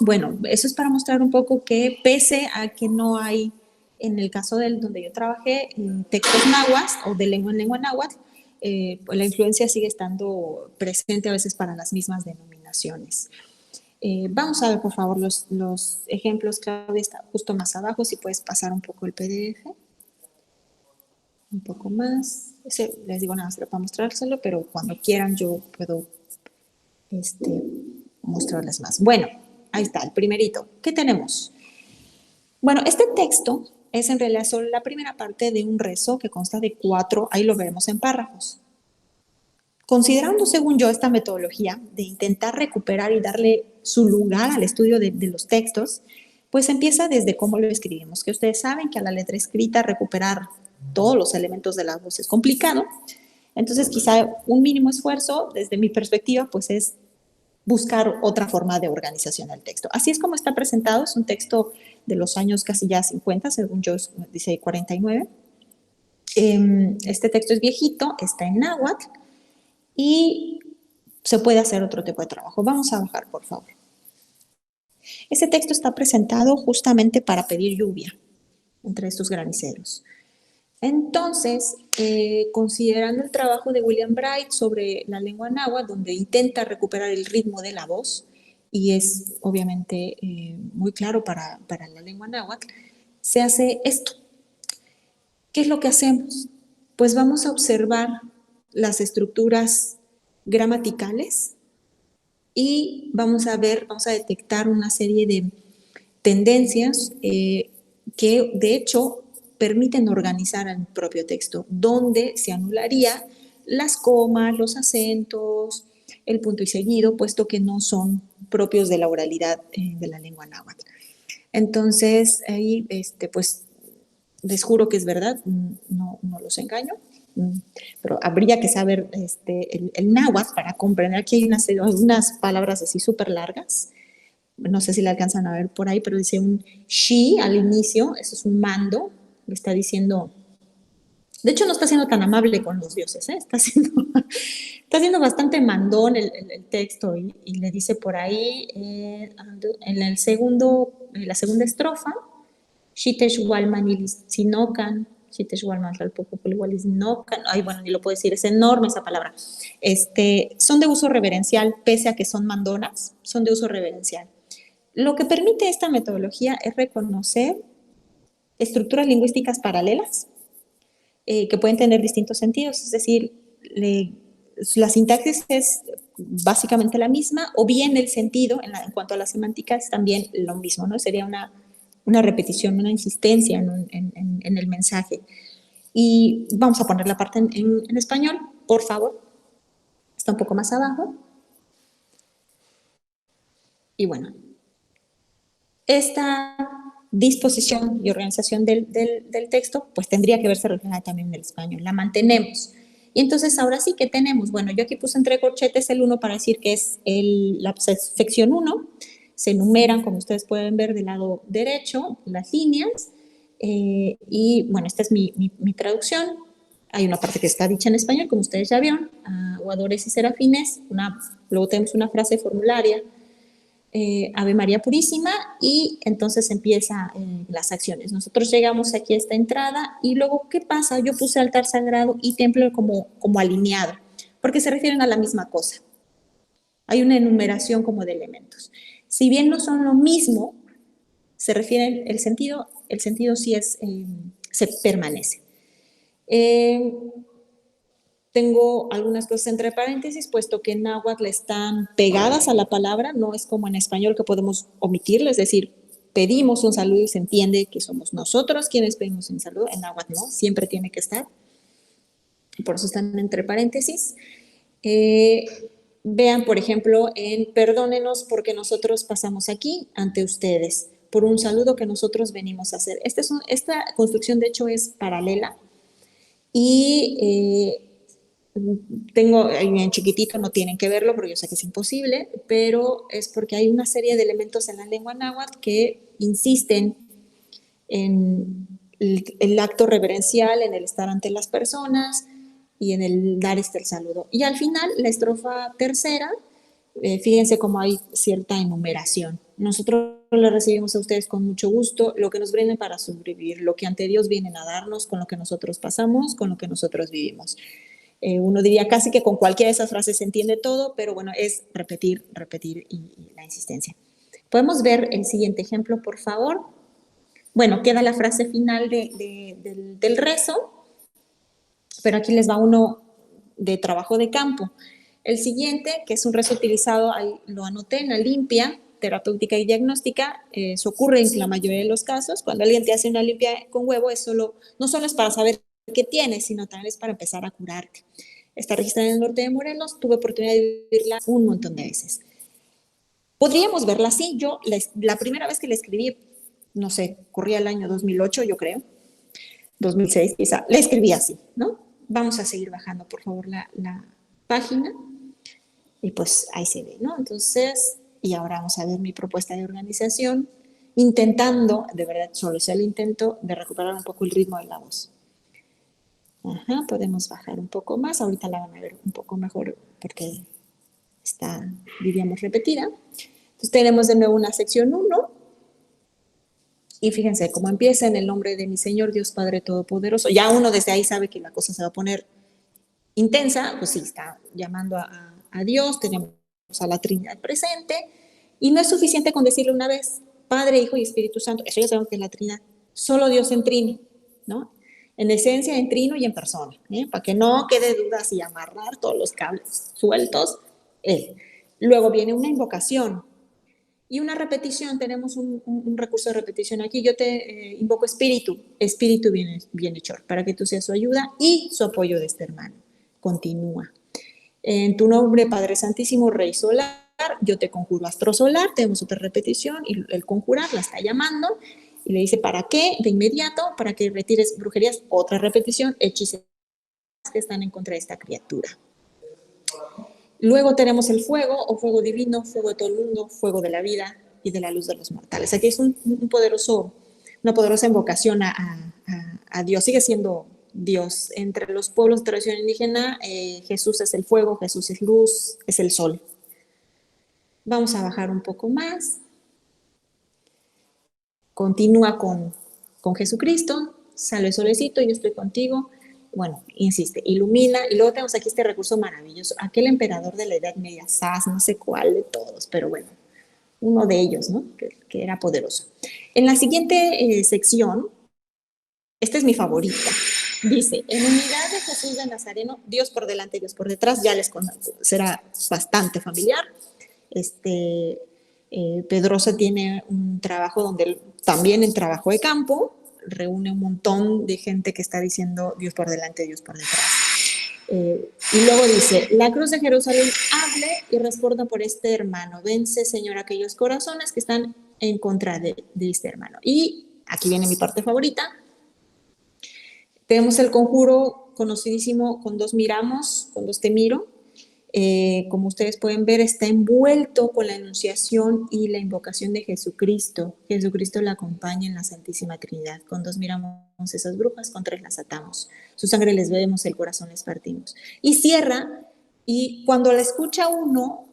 Bueno, eso es para mostrar un poco que pese a que no hay, en el caso donde yo trabajé, textos náhuatl o de lengua en lengua náhuatl, pues la influencia sigue estando presente a veces para las mismas denominaciones. Vamos a ver, por favor, los ejemplos. Claudia está justo más abajo, si puedes pasar un poco el PDF. Un poco más. Les digo nada más para mostrárselo, pero cuando quieran yo puedo mostrarles más. Bueno, ahí está, el primerito. ¿Qué tenemos? Bueno, este texto es en realidad solo la primera parte de un rezo que consta de 4, ahí lo veremos en párrafos. Considerando, según yo, esta metodología de intentar recuperar y darle su lugar al estudio de los textos, pues empieza desde cómo lo escribimos, que ustedes saben que a la letra escrita recuperar todos los elementos de la voz es complicado. Entonces, quizá un mínimo esfuerzo, desde mi perspectiva, pues es buscar otra forma de organización del texto. Así es como está presentado, es un texto de los años casi ya 50, según yo dice 49. Este texto es viejito, está en náhuatl y se puede hacer otro tipo de trabajo. Vamos a bajar, por favor. Este texto está presentado justamente para pedir lluvia entre estos graniceros. Entonces, considerando el trabajo de William Bright sobre la lengua náhuatl, donde intenta recuperar el ritmo de la voz, y es obviamente muy claro para la lengua náhuatl, se hace esto. ¿Qué es lo que hacemos? Pues vamos a observar las estructuras gramaticales y vamos a detectar una serie de tendencias que de hecho permiten organizar el propio texto, donde se anularía las comas, los acentos, el punto y seguido, puesto que no son propios de la oralidad de la lengua náhuatl. Entonces, ahí, pues, les juro que es verdad, no los engaño, pero habría que saber el náhuatl para comprender. Aquí hay unas palabras así súper largas, no sé si la alcanzan a ver por ahí, pero dice un shi al inicio, eso es un mando, le está diciendo, de hecho no está siendo tan amable con los dioses, está siendo bastante mandón el texto y le dice por ahí, en la segunda estrofa, Shitesh Walmanilis Sinocan, Shitesh Walmanilis Sinocan, ay bueno, ni lo puedo decir, es enorme esa palabra. Son de uso reverencial, pese a que son mandonas, son de uso reverencial. Lo que permite esta metodología es reconocer estructuras lingüísticas paralelas que pueden tener distintos sentidos, es decir, la sintaxis es básicamente la misma, o bien el sentido, en cuanto a la semántica, es también lo mismo, ¿no? Sería una repetición, una insistencia en el mensaje. Y vamos a poner la parte en español, por favor. Está un poco más abajo. Y bueno, esta disposición y organización del texto, pues tendría que verse reflejada también en el español. La mantenemos. Y entonces ahora sí que tenemos, bueno, yo aquí puse entre corchetes el 1 para decir que es la sección 1, se enumeran, como ustedes pueden ver del lado derecho, las líneas. Y bueno, esta es mi traducción. Hay una parte que está dicha en español, como ustedes ya vieron, aguadores y serafines. Luego tenemos una frase formularia, Ave María Purísima, y entonces empieza las acciones. Nosotros llegamos aquí a esta entrada y luego, ¿qué pasa? Yo puse altar sagrado y templo como alineado, porque se refieren a la misma cosa. Hay una enumeración como de elementos. Si bien no son lo mismo, se refieren, el sentido sí se permanece. Tengo algunas cosas entre paréntesis, puesto que en náhuatl están pegadas a la palabra, no es como en español que podemos omitirlo, es decir, pedimos un saludo y se entiende que somos nosotros quienes pedimos un saludo, en náhuatl no, siempre tiene que estar, por eso están entre paréntesis. Vean, por ejemplo, en perdónenos porque nosotros pasamos aquí ante ustedes, por un saludo que nosotros venimos a hacer. Esta construcción, de hecho, es paralela y tengo en chiquitito, no tienen que verlo porque yo sé que es imposible, pero es porque hay una serie de elementos en la lengua náhuatl que insisten en el acto reverencial, en el estar ante las personas y en el dar el saludo. Y al final, la estrofa tercera, fíjense cómo hay cierta enumeración. Nosotros le recibimos a ustedes con mucho gusto lo que nos brinden para sobrevivir, lo que ante Dios vienen a darnos, con lo que nosotros pasamos, con lo que nosotros vivimos. Uno diría casi que con cualquiera de esas frases se entiende todo, pero bueno, es repetir, repetir y la insistencia. ¿Podemos ver el siguiente ejemplo, por favor? Bueno, queda la frase final del rezo, pero aquí les va uno de trabajo de campo. El siguiente, que es un rezo utilizado, ahí lo anoté, en la limpia terapéutica y diagnóstica, eso ocurre en la mayoría de los casos. Cuando alguien te hace una limpia con huevo, no solo es para saber qué tienes, sino también es para empezar a curarte. Está registrada en el norte de Morelos, tuve oportunidad de vivirla un montón de veces. Podríamos verla así. Yo, la primera vez que la escribí, no sé, corría el año 2008, yo creo, 2006 quizá, la escribí así, ¿no? Vamos a seguir bajando, por favor, la página. Y pues ahí se ve, ¿no? Entonces, y ahora vamos a ver mi propuesta de organización, intentando, de verdad, solo sea el intento de recuperar un poco el ritmo de la voz. Ajá, podemos bajar un poco más, ahorita la van a ver un poco mejor porque está, diríamos, repetida. Entonces tenemos de nuevo una sección 1, y fíjense cómo empieza: en el nombre de mi Señor Dios Padre Todopoderoso. Ya uno desde ahí sabe que la cosa se va a poner intensa, pues sí, está llamando a Dios, tenemos a la Trinidad presente, y no es suficiente con decirle una vez, Padre, Hijo y Espíritu Santo, eso ya sabemos que es la Trinidad, solo Dios en trino, ¿no? En esencia, en trino y en persona, para que no quede dudas y amarrar todos los cables sueltos, Él. Luego viene una invocación y una repetición, tenemos un recurso de repetición aquí. Yo te invoco espíritu bienhechor, para que tú seas su ayuda y su apoyo de este hermano. Continúa. En tu nombre, Padre Santísimo, Rey Solar, yo te conjuro astro solar. Tenemos otra repetición y el conjurar la está llamando y le dice, ¿para qué? De inmediato, para que retires brujerías. Otra repetición, hechizos que están en contra de esta criatura. Luego tenemos el fuego, o fuego divino, fuego de todo el mundo, fuego de la vida y de la luz de los mortales. Aquí es una poderosa invocación a Dios. Sigue siendo Dios. Entre los pueblos de tradición indígena, Jesús es el fuego, Jesús es luz, es el sol. Vamos a bajar un poco más. Continúa con Jesucristo. Sale el solecito, yo estoy contigo. Bueno, insiste, ilumina. Y luego tenemos aquí este recurso maravilloso. Aquel emperador de la Edad Media, Sas, no sé cuál de todos, pero bueno, uno de ellos, ¿no? Que era poderoso. En la siguiente sección, esta es mi favorita. Dice, en unidad de Jesús de Nazareno, Dios por delante, Dios por detrás, ya les será bastante familiar. Pedrosa tiene un trabajo donde también en trabajo de campo reúne un montón de gente que está diciendo Dios por delante, Dios por detrás. Y luego dice, la cruz de Jerusalén hable y responda por este hermano. Vence, Señor, aquellos corazones que están en contra de este hermano. Y aquí viene mi parte favorita. Tenemos el conjuro conocidísimo, con dos miramos, con dos te miro. Como ustedes pueden ver, está envuelto con la enunciación y la invocación de Jesucristo. Jesucristo la acompaña en la Santísima Trinidad. Con 2 miramos esas brujas, con 3 las atamos. Su sangre les bebemos, el corazón les partimos. Y cierra, y cuando la escucha uno,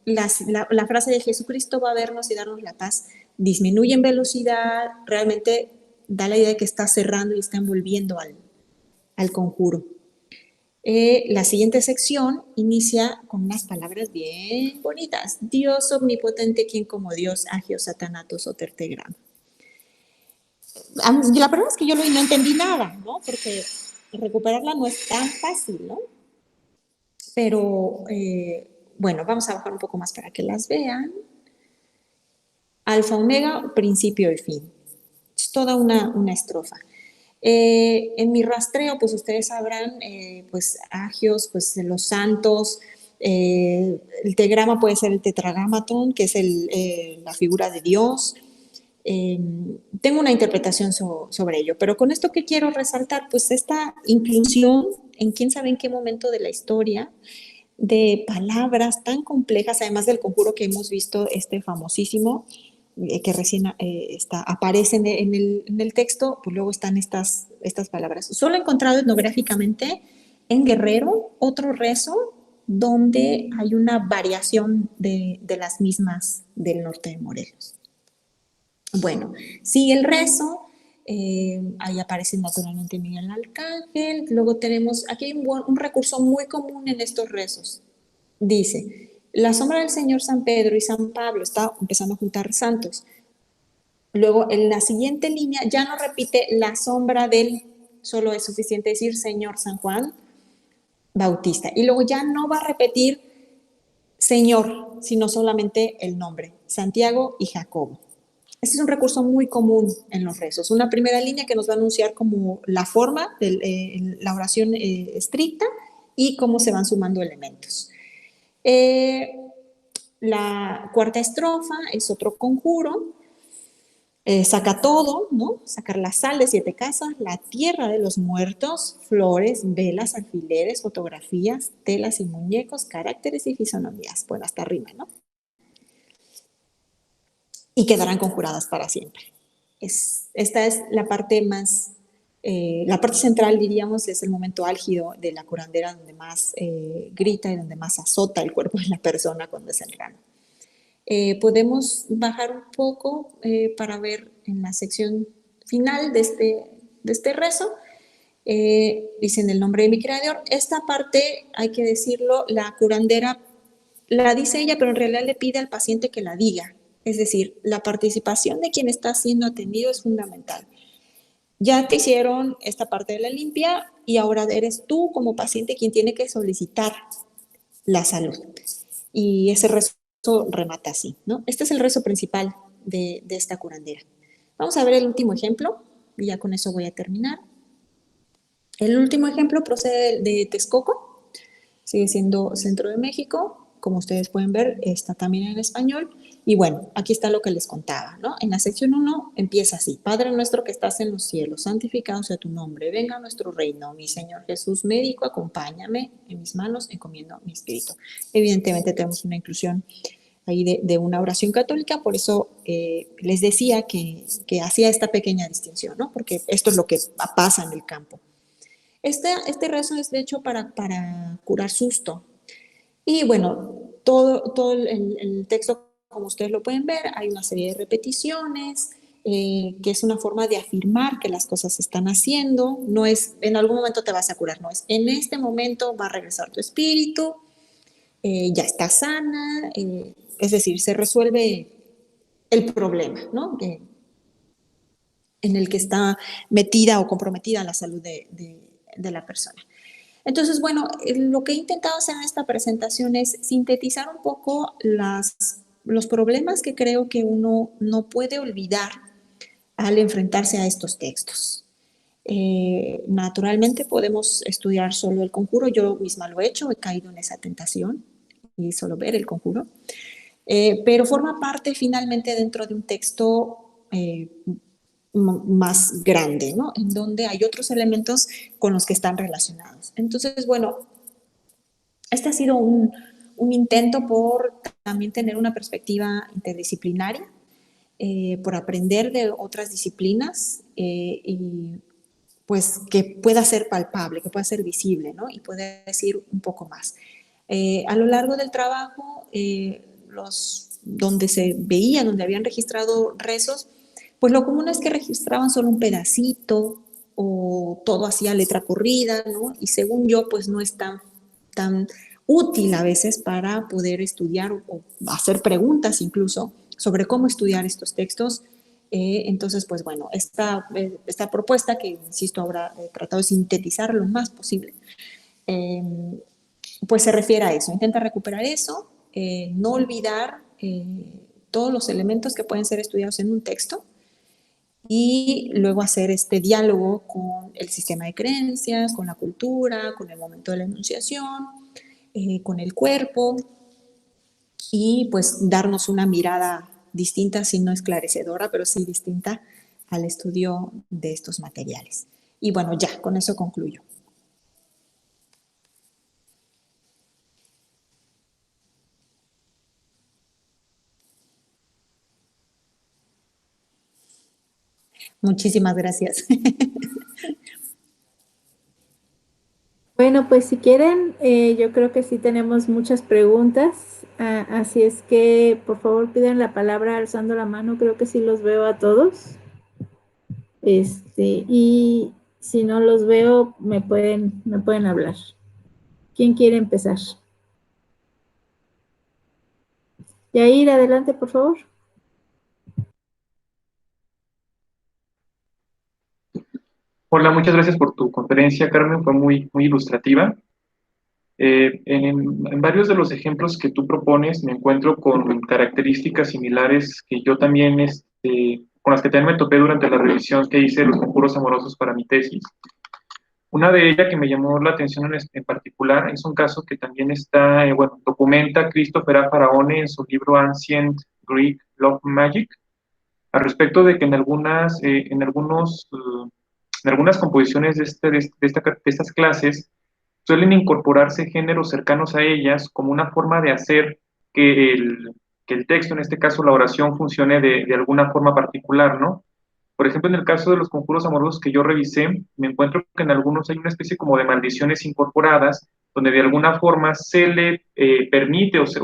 la frase de Jesucristo va a vernos y darnos la paz, disminuye en velocidad, realmente da la idea de que está cerrando y está envolviendo al conjuro. La siguiente sección inicia con unas palabras bien bonitas. Dios omnipotente, quien como Dios, agio satanato soter te gram. La verdad es que yo no entendí nada, ¿no? Porque recuperarla no es tan fácil, ¿no? Pero, bueno, vamos a bajar un poco más para que las vean. Alfa, omega, principio y fin. Es toda una estrofa. En mi rastreo, pues ustedes sabrán, pues agios, pues de los santos, el tegrama puede ser el tetragramatón, que es la figura de Dios. Tengo una interpretación sobre ello, pero con esto que quiero resaltar, pues esta inclusión en quién sabe en qué momento de la historia de palabras tan complejas, además del conjuro que hemos visto, famosísimo, que recién aparecen en el texto, pues luego están estas palabras. Solo he encontrado etnográficamente en Guerrero otro rezo donde hay una variación de las mismas del norte de Morelos. Bueno, sigue el rezo, ahí aparece naturalmente Miguel Arcángel, luego tenemos, aquí hay un recurso muy común en estos rezos. Dice, la sombra del Señor San Pedro y San Pablo, está empezando a juntar santos. Luego, en la siguiente línea ya no repite la sombra del, solo es suficiente decir Señor San Juan Bautista. Y luego ya no va a repetir Señor, sino solamente el nombre, Santiago y Jacobo. Este es un recurso muy común en los rezos. Una primera línea que nos va a anunciar como la forma de la oración estricta y cómo se van sumando elementos. La cuarta estrofa es otro conjuro. Saca todo, ¿no? Sacar la sal de 7 casas, la tierra de los muertos, flores, velas, alfileres, fotografías, telas y muñecos, caracteres y fisonomías. Bueno, hasta rima, ¿no? Y quedarán conjuradas para siempre. Esta es la parte más, la parte central, diríamos, es el momento álgido de la curandera, donde más grita y donde más azota el cuerpo de la persona cuando es el ramo. Podemos bajar un poco para ver en la sección final de este rezo. Dice en el nombre de mi creador. Esta parte, hay que decirlo, la curandera la dice ella, pero en realidad le pide al paciente que la diga. Es decir, la participación de quien está siendo atendido es fundamental. Ya te hicieron esta parte de la limpia y ahora eres tú como paciente quien tiene que solicitar la salud. Y ese rezo remata así, ¿no? Este es el rezo principal de esta curandera. Vamos a ver el último ejemplo y ya con eso voy a terminar. El último ejemplo procede de Texcoco, sigue siendo centro de México, como ustedes pueden ver, está también en español. Y bueno, aquí está lo que les contaba, ¿no? En la sección 1 empieza así: Padre nuestro que estás en los cielos, santificado sea tu nombre, venga a nuestro reino, mi Señor Jesús médico, acompáñame, en mis manos encomiendo mi espíritu. Evidentemente tenemos una inclusión ahí de una oración católica, por eso les decía que hacía esta pequeña distinción, ¿no? Porque esto es lo que pasa en el campo. Este rezo es de hecho para curar susto. Y bueno, todo el texto, como ustedes lo pueden ver, hay una serie de repeticiones, que es una forma de afirmar que las cosas se están haciendo. No es, en algún momento te vas a curar, no es, en este momento va a regresar tu espíritu, ya está sana, es decir, se resuelve el problema, ¿no? En el que está metida o comprometida la salud de la persona. Entonces, bueno, lo que he intentado hacer en esta presentación es sintetizar un poco los problemas que creo que uno no puede olvidar al enfrentarse a estos textos. Naturalmente podemos estudiar solo el conjuro, yo misma lo he hecho, he caído en esa tentación y solo ver el conjuro, pero forma parte finalmente dentro de un texto más grande, ¿no? En donde hay otros elementos con los que están relacionados. Entonces, bueno, Este ha sido un intento por también tener una perspectiva interdisciplinaria, por aprender de otras disciplinas y pues que pueda ser palpable, que pueda ser visible, ¿no? Y poder decir un poco más. A lo largo del trabajo, donde se veía, donde habían registrado rezos, pues lo común es que registraban solo un pedacito o todo hacía letra corrida, ¿no? Y según yo, pues no es tan útil a veces para poder estudiar o hacer preguntas incluso sobre cómo estudiar estos textos. Entonces, pues bueno, esta propuesta, que insisto, ahora he tratado de sintetizar lo más posible, eh, pues se refiere a eso, intenta recuperar eso, no olvidar todos los elementos que pueden ser estudiados en un texto y luego hacer este diálogo con el sistema de creencias, con la cultura, con el momento de la enunciación, con el cuerpo y pues darnos una mirada distinta, si no esclarecedora, pero sí distinta al estudio de estos materiales. Y bueno, ya, con eso concluyo. Muchísimas gracias. Bueno, pues si quieren, yo creo que sí tenemos muchas preguntas, así es que por favor pidan la palabra alzando la mano, creo que sí los veo a todos. Y si no los veo, me pueden hablar. ¿Quién quiere empezar? Yair, adelante, por favor. Hola, muchas gracias por tu conferencia, Carmen, fue muy ilustrativa. En varios de los ejemplos que tú propones me encuentro con características similares que yo también, con las que también me topé durante la revisión que hice de los conjuros amorosos para mi tesis. Una de ellas que me llamó la atención en particular es un caso que también está, documenta Christopher A. Faraone en su libro Ancient Greek Love Magic, al respecto de que en algunas composiciones de estas clases suelen incorporarse géneros cercanos a ellas como una forma de hacer que que el texto, en este caso la oración, funcione de alguna forma particular, ¿no? Por ejemplo, en el caso de los conjuros amorosos que yo revisé, me encuentro que en algunos hay una especie como de maldiciones incorporadas, donde de alguna forma se le permite o se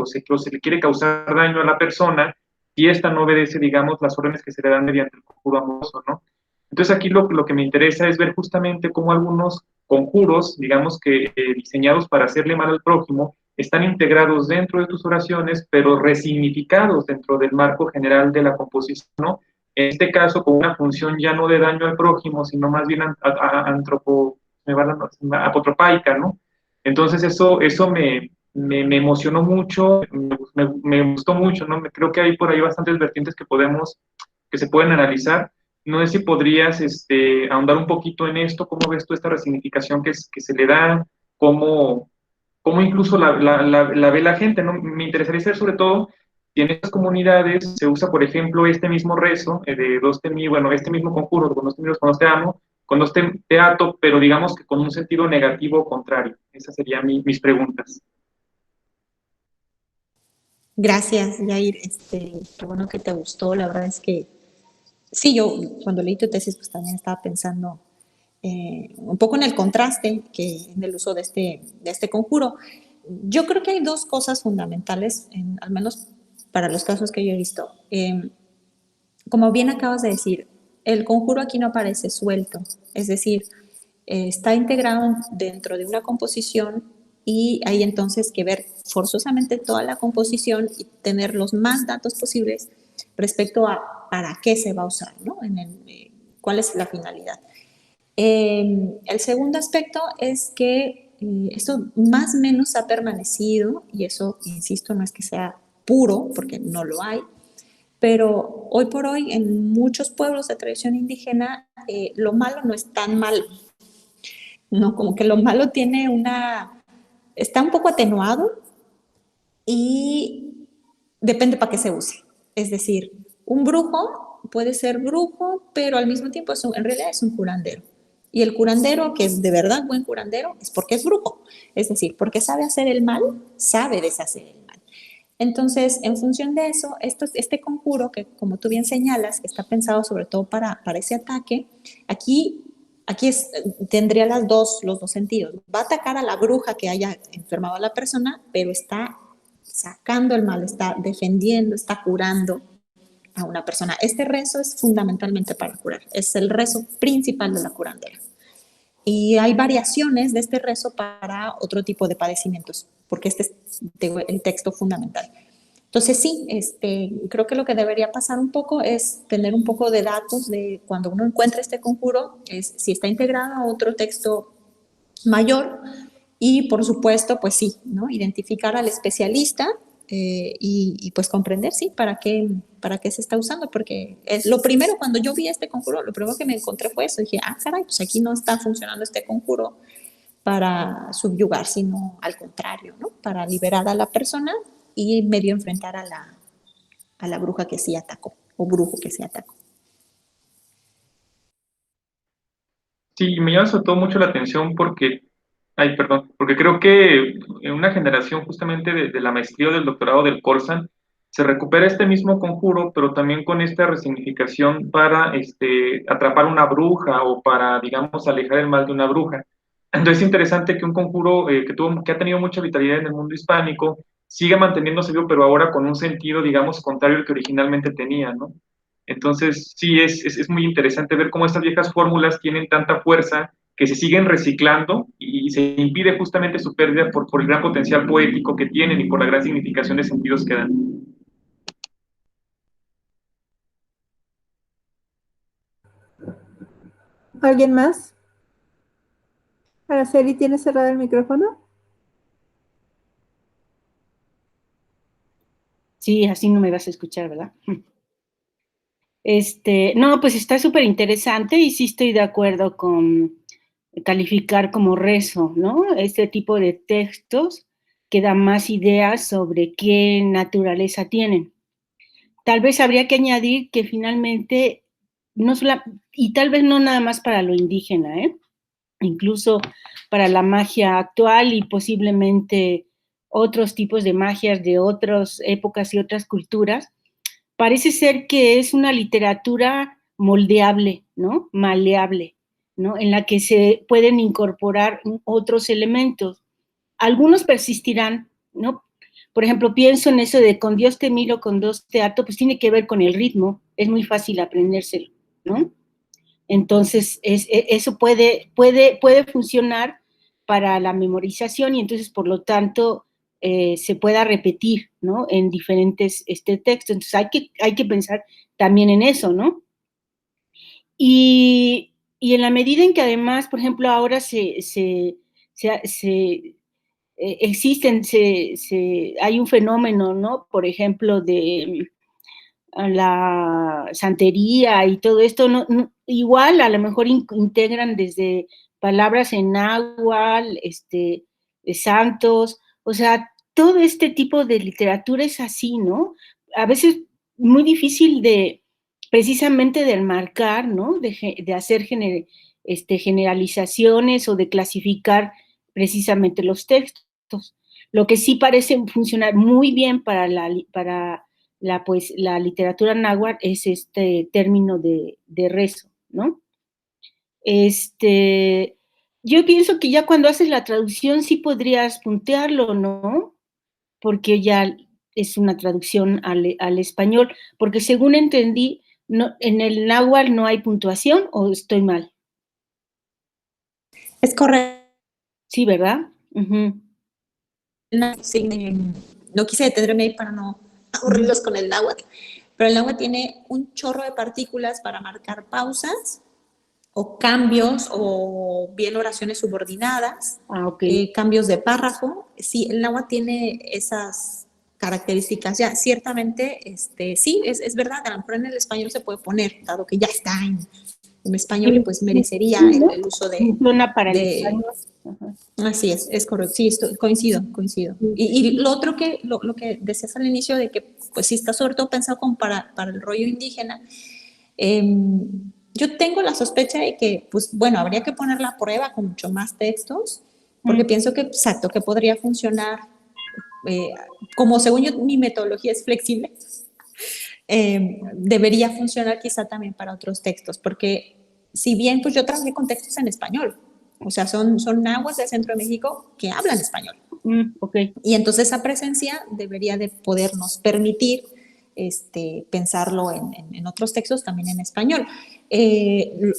le quiere causar daño a la persona y esta no obedece, digamos, las órdenes que se le dan mediante el conjuro amoroso, ¿no? Entonces aquí lo que me interesa es ver justamente cómo algunos conjuros, digamos que diseñados para hacerle mal al prójimo, están integrados dentro de tus oraciones, pero resignificados dentro del marco general de la composición, ¿no? En este caso, con una función ya no de daño al prójimo, sino más bien apotropaica, ¿no? Entonces eso me emocionó mucho, me gustó mucho, ¿no? Creo que hay por ahí bastantes vertientes que se pueden analizar. No sé si podrías ahondar un poquito en esto, cómo ves tú esta resignificación que se le da, cómo incluso la ve la gente, ¿no? Me interesaría saber sobre todo si en estas comunidades se usa, por ejemplo, este mismo rezo de dos te mi, bueno, este mismo conjuro, con dos te mi, con dos te amo, con dos te ato, pero digamos que con un sentido negativo o contrario. Esas serían mis preguntas. Gracias, Yair. Qué bueno que te gustó. La verdad es que sí, yo cuando leí tu tesis, pues también estaba pensando un poco en el contraste en el uso de este conjuro. Yo creo que hay dos cosas fundamentales, al menos para los casos que yo he visto. Como bien acabas de decir, el conjuro aquí no aparece suelto, es decir, está integrado dentro de una composición y hay entonces que ver forzosamente toda la composición y tener los más datos posibles respecto a para qué se va a usar, ¿no? Cuál es la finalidad. El segundo aspecto es que esto más o menos ha permanecido, y eso, insisto, no es que sea puro, porque no lo hay, pero hoy por hoy en muchos pueblos de tradición indígena lo malo no es tan malo, ¿no? Como que lo malo está un poco atenuado y depende para qué se use. Es decir, un brujo puede ser brujo, pero al mismo tiempo en realidad es un curandero. Y el curandero, que es de verdad buen curandero, es porque es brujo. Es decir, porque sabe hacer el mal, sabe deshacer el mal. Entonces, en función de eso, este conjuro, que como tú bien señalas, está pensado sobre todo para ese ataque, aquí tendría los dos sentidos. Va a atacar a la bruja que haya enfermado a la persona, pero está sacando el mal, está defendiendo, está curando a una persona. Este rezo es fundamentalmente para curar, es el rezo principal de la curandera. Y hay variaciones de este rezo para otro tipo de padecimientos, porque este es el texto fundamental. Entonces sí, creo que lo que debería pasar un poco es tener un poco de datos de cuando uno encuentra este conjuro, es si está integrado a otro texto mayor y por supuesto, pues sí, ¿no? Identificar al especialista y pues comprender, sí, para qué se está usando, porque es lo primero, cuando yo vi este conjuro, lo primero que me encontré fue eso, dije, caray, pues aquí no está funcionando este conjuro para subyugar, sino al contrario, ¿no? Para liberar a la persona y medio enfrentar a la bruja que sí atacó, o brujo que sí atacó. Sí, me llama sobre todo mucho la atención porque, ay, perdón, porque creo que en una generación justamente de la maestría o del doctorado del Corsan se recupera este mismo conjuro, pero también con esta resignificación para atrapar una bruja o para, digamos, alejar el mal de una bruja. Entonces es interesante que un conjuro que ha tenido mucha vitalidad en el mundo hispánico siga manteniéndose vivo, pero ahora con un sentido, digamos, contrario al que originalmente tenía, ¿no? Entonces, sí, es muy interesante ver cómo estas viejas fórmulas tienen tanta fuerza que se siguen reciclando y se impide justamente su pérdida por el gran potencial poético que tienen y por la gran significación de sentidos que dan. ¿Alguien más? Araceli, ¿tienes cerrado el micrófono? Sí, así no me vas a escuchar, ¿verdad? No, pues está súper interesante y sí estoy de acuerdo con calificar como rezo, ¿no? Este tipo de textos que dan más ideas sobre qué naturaleza tienen. Tal vez habría que añadir que finalmente, y tal vez no nada más para lo indígena, incluso para la magia actual y posiblemente otros tipos de magias de otras épocas y otras culturas, parece ser que es una literatura moldeable, ¿no? Maleable, ¿no? En la que se pueden incorporar otros elementos. Algunos persistirán, ¿no? Por ejemplo, pienso en eso de con Dios te miro, con Dios te ato, pues tiene que ver con el ritmo, es muy fácil aprendérselo, ¿no? Entonces, eso puede funcionar para la memorización y entonces, por lo tanto, se pueda repetir, ¿no? En diferentes textos. Entonces, hay que pensar también en eso, ¿no? Y en la medida en que además, por ejemplo, ahora hay un fenómeno, ¿no? Por ejemplo, de la santería y todo esto, igual a lo mejor integran desde palabras en náhuatl, de santos, o sea, todo este tipo de literatura es así, ¿no? A veces muy difícil precisamente de enmarcar, ¿no? De hacer generalizaciones o de clasificar precisamente los textos. Lo que sí parece funcionar muy bien para la literatura náhuatl es este término de rezo, ¿no? Yo pienso que ya cuando haces la traducción sí podrías puntearlo, ¿no? Porque ya es una traducción al español, porque según entendí, no, en el náhuatl no hay puntuación, ¿o estoy mal? Es correcto. Sí, ¿verdad? Uh-huh. Sí, no quise detenerme ahí para no aburrirlos con el náhuatl, pero el náhuatl tiene un chorro de partículas para marcar pausas o cambios o bien oraciones subordinadas, Okay. Cambios de párrafo. Sí, el náhuatl tiene esas características ya. Ciertamente, sí, es verdad, a lo mejor en el español se puede poner, dado que ya está en español, pues merecería el uso de... Funciona para el español. Uh-huh. Así es correcto, sí, coincido. Y lo otro lo que decías al inicio de que, pues sí está sobre todo pensado como para el rollo indígena, Yo tengo la sospecha de que, pues, bueno, habría que ponerla a prueba con mucho más textos, porque pienso que, exacto, que podría funcionar, como según yo, mi metodología es flexible, debería funcionar quizá también para otros textos, porque si bien pues yo trabajé con textos en español, o sea, son nahuas del centro de México que hablan español. Okay. Y entonces esa presencia debería de podernos permitir pensarlo en otros textos también en español.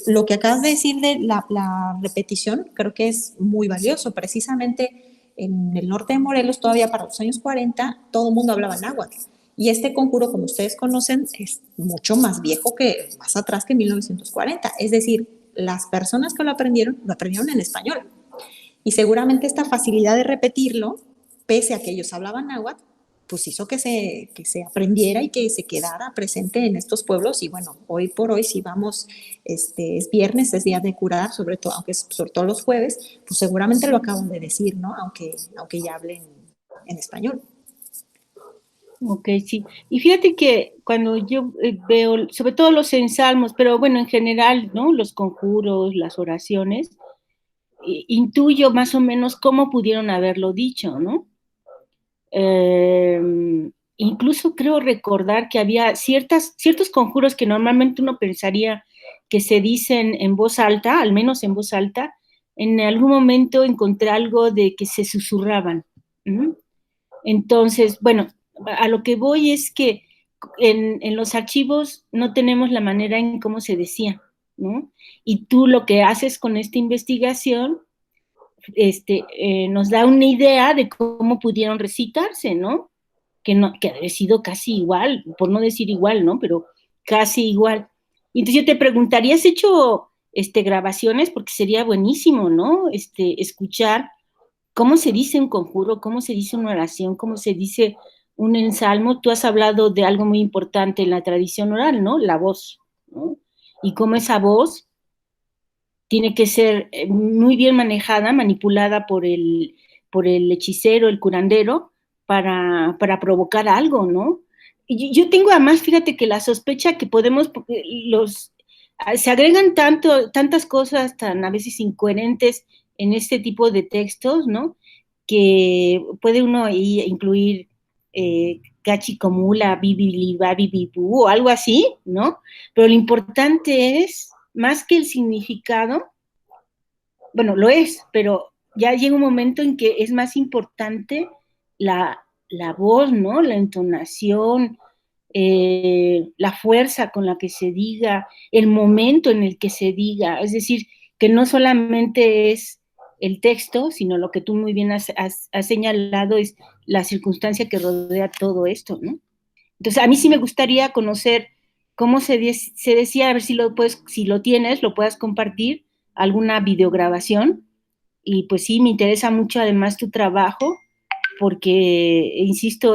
Lo que acabas de decir de la repetición creo que es muy valioso. Precisamente en el norte de Morelos, todavía para los años 40, todo el mundo hablaba náhuatl. Y este conjuro, como ustedes conocen, es mucho más viejo que, más atrás que 1940. Es decir, las personas que lo aprendieron en español. Y seguramente esta facilidad de repetirlo, pese a que ellos hablaban náhuatl, pues hizo que se aprendiera y que se quedara presente en estos pueblos. Y bueno, hoy por hoy, si vamos, es viernes, es día de curar, sobre todo, aunque es sobre todo los jueves, pues seguramente lo acaban de decir, ¿no? Aunque ya hablen en español. Ok, sí. Y fíjate que cuando yo veo, sobre todo los ensalmos, pero bueno, en general, ¿no? Los conjuros, las oraciones, intuyo más o menos cómo pudieron haberlo dicho, ¿no? Incluso creo recordar que había ciertos conjuros que normalmente uno pensaría que se dicen en voz alta, al menos en voz alta. En algún momento encontré algo de que se susurraban. Entonces, bueno, a lo que voy es que en los archivos no tenemos la manera en cómo se decía, ¿no? Y tú lo que haces con esta investigación nos da una idea de cómo pudieron recitarse, ¿no? Que ha sido casi igual, por no decir igual, ¿no? Pero casi igual. Y entonces yo te preguntaría, ¿has hecho grabaciones? Porque sería buenísimo, ¿no? Escuchar cómo se dice un conjuro, cómo se dice una oración, cómo se dice un ensalmo. Tú has hablado de algo muy importante en la tradición oral, ¿no? La voz, ¿no? Y cómo esa voz tiene que ser muy bien manejada, manipulada por el hechicero, el curandero, para provocar algo, ¿no? Y yo tengo además, fíjate que la sospecha que podemos, se agregan tantas cosas tan a veces incoherentes en este tipo de textos, ¿no? Que puede uno ahí incluir cachicomula, bibilibabibibu o algo así, ¿no? Pero lo importante es, más que el significado, bueno, lo es, pero ya llega un momento en que es más importante la voz, ¿no? La entonación, la fuerza con la que se diga, el momento en el que se diga, es decir, que no solamente es el texto, sino lo que tú muy bien has señalado es la circunstancia que rodea todo esto, ¿no? Entonces, a mí sí me gustaría conocer cómo se decía, a ver si lo tienes, lo puedas compartir, alguna videograbación, y pues sí, me interesa mucho además tu trabajo, porque, insisto,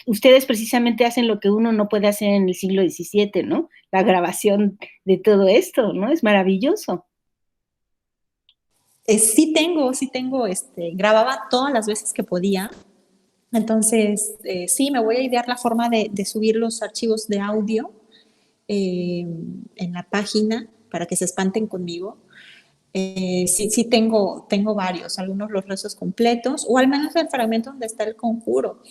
ustedes precisamente hacen lo que uno no puede hacer en el siglo XVII, ¿no? La grabación de todo esto, ¿no? Es maravilloso. Sí tengo, grababa todas las veces que podía. Entonces, sí, me voy a idear la forma de subir los archivos de audio en la página para que se espanten conmigo. Sí tengo varios, algunos los rezos completos, o al menos el fragmento donde está el conjuro.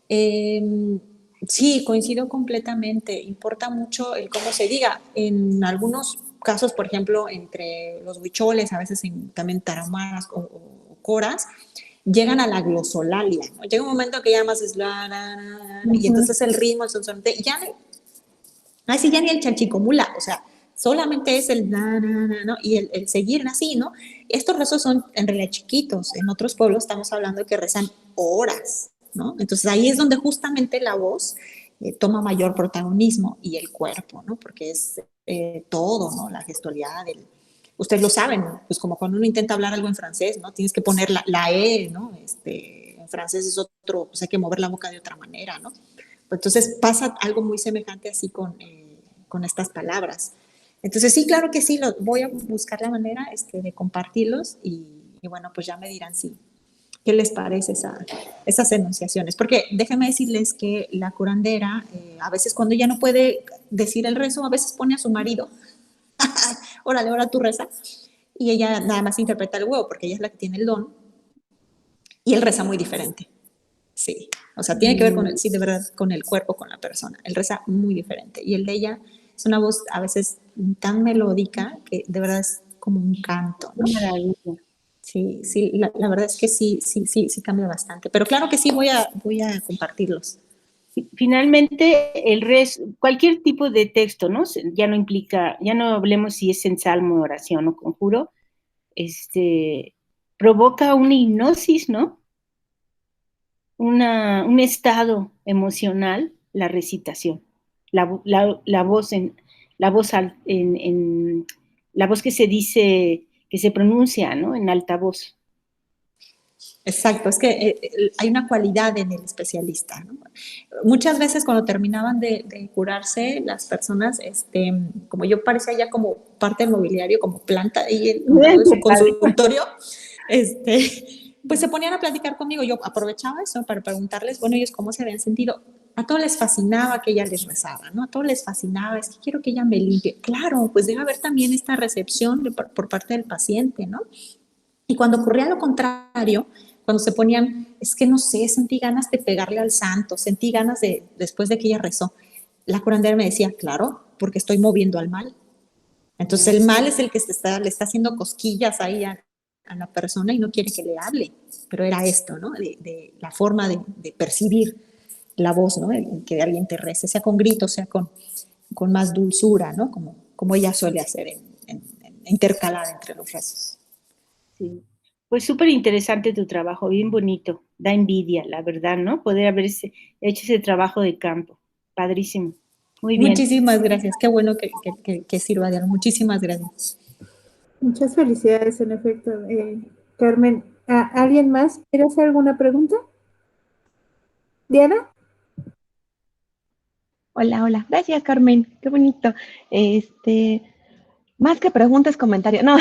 Sí, coincido completamente. Importa mucho el cómo se diga. En algunos casos, por ejemplo, entre los huicholes, a veces también tarahumaras o coras, llegan a la glosolalia, ¿no? Llega un momento que ya más es y entonces el ritmo, el sonsonete, ya ni el chanchicomula, o sea, solamente es el ¿no? Y el seguir así, ¿no? Estos rezos son en realidad chiquitos. En otros pueblos estamos hablando de que rezan horas, ¿no? Entonces ahí es donde justamente la voz toma mayor protagonismo y el cuerpo, ¿no? Porque es todo, ¿no? La gestualidad, ustedes lo saben, pues como cuando uno intenta hablar algo en francés, ¿no? Tienes que poner la E, ¿no? En francés es otro, pues hay que mover la boca de otra manera, ¿no? Entonces pasa algo muy semejante así con estas palabras. Entonces sí, claro que sí, voy a buscar la manera de compartirlos y bueno, pues ya me dirán qué les parece esas enunciaciones. Porque déjenme decirles que la curandera, a veces cuando ella no puede decir el rezo, a veces pone a su marido órale, ahora tú reza. Y ella nada más interpreta el huevo porque ella es la que tiene el don. Y él reza muy diferente. Sí, o sea, tiene que ver con el, sí, de verdad, con el cuerpo, con la persona. Él reza muy diferente. Y el de ella es una voz a veces tan melódica que de verdad es como un canto, ¿no? Maravilla. Sí, sí, la verdad es que sí cambia bastante. Pero claro que sí voy a compartirlos. Finalmente, el cualquier tipo de texto, ¿no? Ya no implica, ya no hablemos si es en salmo, oración o conjuro, provoca una hipnosis, ¿no? Un estado emocional, la recitación, la voz la voz que se dice, que se pronuncia, ¿no? En alta voz. Exacto, es que hay una cualidad en el especialista, ¿no? Muchas veces cuando terminaban de curarse las personas, como yo parecía ya como parte del mobiliario, como planta ahí en su consultorio, pues se ponían a platicar conmigo. Yo aprovechaba eso para preguntarles, bueno, ellos cómo se habían sentido. A todos les fascinaba que ella les rezara, ¿no? A todos les fascinaba, es que quiero que ella me limpie. Claro, pues debe haber también esta recepción por parte del paciente, ¿no? Y cuando ocurría lo contrario, cuando se ponían, es que no sé, sentí ganas de pegarle al santo, sentí ganas de, después de que ella rezó, la curandera me decía, claro, porque estoy moviendo al mal. Entonces el mal es el que le está haciendo cosquillas ahí a la persona y no quiere que le hable. Pero era esto, ¿no? De la forma de percibir la voz, ¿no? El que alguien te rece, sea con gritos, sea con más dulzura, ¿no? Como ella suele hacer intercalada entre los rezos. Sí. Pues súper interesante tu trabajo, bien bonito, da envidia, la verdad, ¿no? Poder haber hecho ese trabajo de campo, padrísimo, muy bien. Muchísimas gracias, qué bueno que sirva de algo, muchísimas gracias. Muchas felicidades, en efecto. Carmen, ¿alguien más quiere hacer alguna pregunta? ¿Diana? Hola, gracias Carmen, qué bonito. Más que preguntas, comentarios. No,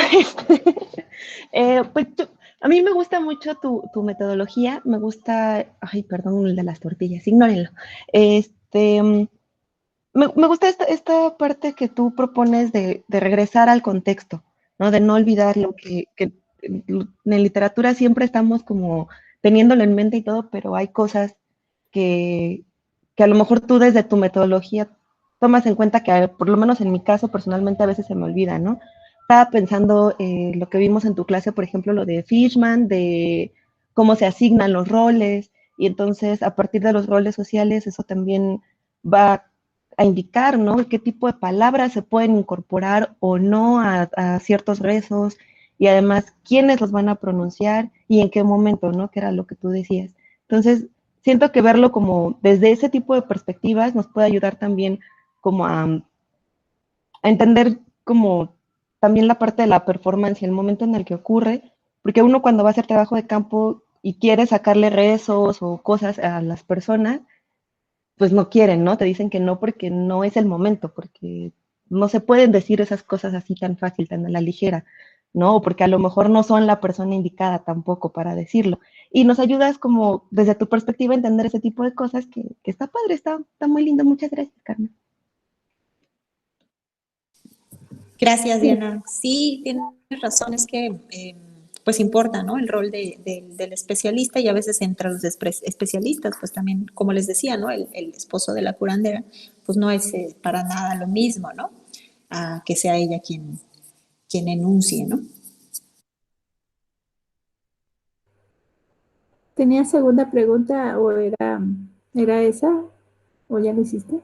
pues a mí me gusta mucho tu metodología, me gusta, ay, perdón, el de las tortillas, ignórenlo. Me gusta esta parte que tú propones de regresar al contexto, ¿no? De no olvidar lo que en literatura siempre estamos como teniéndolo en mente y todo, pero hay cosas que a lo mejor tú desde tu metodología tomas en cuenta que, por lo menos en mi caso, personalmente a veces se me olvida, ¿no? Estaba pensando lo que vimos en tu clase, por ejemplo, lo de Fishman, de cómo se asignan los roles, y entonces a partir de los roles sociales eso también va a indicar, ¿no? Qué tipo de palabras se pueden incorporar o no a ciertos rezos, y además quiénes los van a pronunciar y en qué momento, ¿no? Que era lo que tú decías. Entonces, siento que verlo como desde ese tipo de perspectivas nos puede ayudar también como a entender como también la parte de la performance y el momento en el que ocurre, porque uno cuando va a hacer trabajo de campo y quiere sacarle rezos o cosas a las personas, pues no quieren, ¿no? Te dicen que no porque no es el momento, porque no se pueden decir esas cosas así tan fácil, tan a la ligera, ¿no? O porque a lo mejor no son la persona indicada tampoco para decirlo. Y nos ayudas como desde tu perspectiva a entender ese tipo de cosas que está padre, está muy lindo. Muchas gracias, Carmen. Gracias, Diana. Sí, tienes razón, es que pues importa, ¿no? El rol del especialista, y a veces entre los especialistas, pues también, como les decía, ¿no? El esposo de la curandera, pues no es para nada lo mismo, ¿no? A que sea ella quien enuncie, ¿no? ¿Tenía segunda pregunta o era esa? ¿O ya lo hiciste?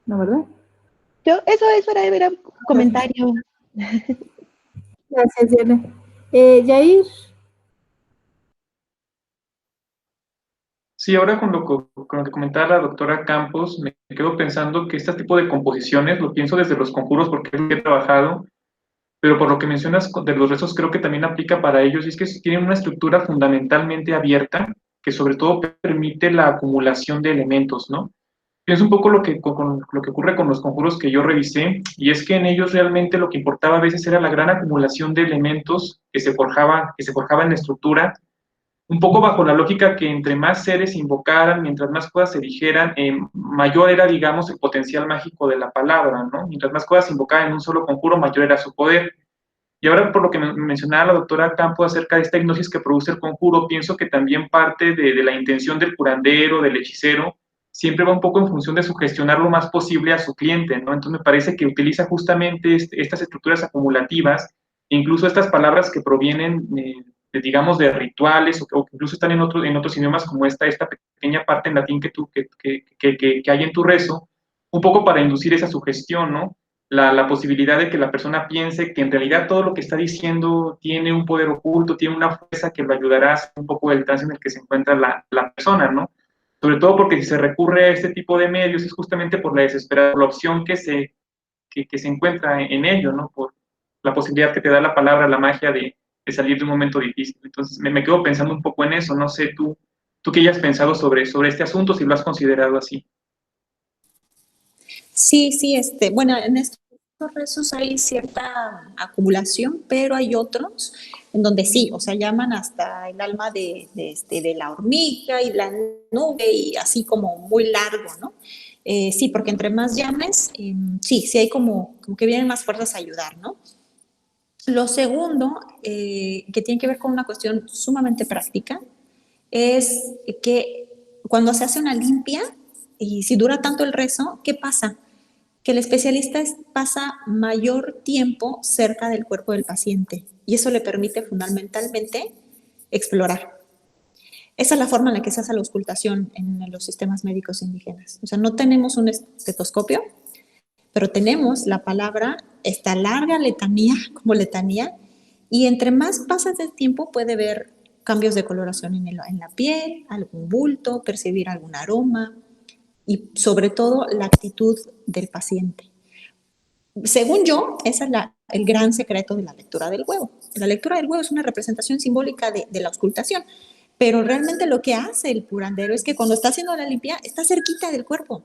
No, ¿verdad? Eso era un comentario. Gracias, Diana. Yair. Sí, ahora con lo que comentaba la doctora Campos, me quedo pensando que este tipo de composiciones, lo pienso desde los conjuros porque es lo que he trabajado, pero por lo que mencionas de los rezos creo que también aplica para ellos, y es que tienen una estructura fundamentalmente abierta que sobre todo permite la acumulación de elementos, ¿no? Es un poco lo que ocurre con los conjuros que yo revisé, y es que en ellos realmente lo que importaba a veces era la gran acumulación de elementos que se forjaban en la estructura, un poco bajo la lógica que entre más seres se invocaran, mientras más cosas se dijeran, mayor era, digamos, el potencial mágico de la palabra, ¿no? Mientras más cosas se invocaban en un solo conjuro, mayor era su poder. Y ahora, por lo que mencionaba la doctora Campo acerca de esta hipnosis que produce el conjuro, pienso que también parte de la intención del curandero, del hechicero, siempre va un poco en función de sugestionar lo más posible a su cliente, ¿no? Entonces me parece que utiliza justamente estas estructuras acumulativas, incluso estas palabras que provienen, digamos, de rituales o que incluso están en otros idiomas, como esta pequeña parte en latín que hay en tu rezo, un poco para inducir esa sugestión, ¿no? La posibilidad de que la persona piense que en realidad todo lo que está diciendo tiene un poder oculto, tiene una fuerza que lo ayudará a hacer un poco del trance en el que se encuentra la persona, ¿no? Sobre todo porque si se recurre a este tipo de medios es justamente por la desesperación, por la opción que se encuentra en ello, ¿no? Por la posibilidad que te da la palabra, la magia de salir de un momento difícil. Entonces me quedo pensando un poco en eso, no sé tú qué hayas pensado sobre este asunto, si lo has considerado así. Sí, sí, bueno, en estos rezos hay cierta acumulación, pero hay otros en donde sí, o sea, llaman hasta el alma de la hormiga y la nube y así como muy largo, ¿no? Sí, porque entre más llames, sí hay como que vienen más fuerzas a ayudar, ¿no? Lo segundo, que tiene que ver con una cuestión sumamente práctica, es que cuando se hace una limpia y si dura tanto el rezo, ¿qué pasa? Que el especialista pasa mayor tiempo cerca del cuerpo del paciente y eso le permite fundamentalmente explorar. Esa es la forma en la que se hace la auscultación en los sistemas médicos indígenas. O sea, no tenemos un estetoscopio, pero tenemos la palabra, esta larga letanía, como letanía, y entre más pasa el tiempo puede ver cambios de coloración en la piel, algún bulto, percibir algún aroma y sobre todo la actitud del paciente. Según yo, ese es el gran secreto de la lectura del huevo. La lectura del huevo es una representación simbólica de la auscultación, pero realmente lo que hace el curandero es que cuando está haciendo la limpia, está cerquita del cuerpo.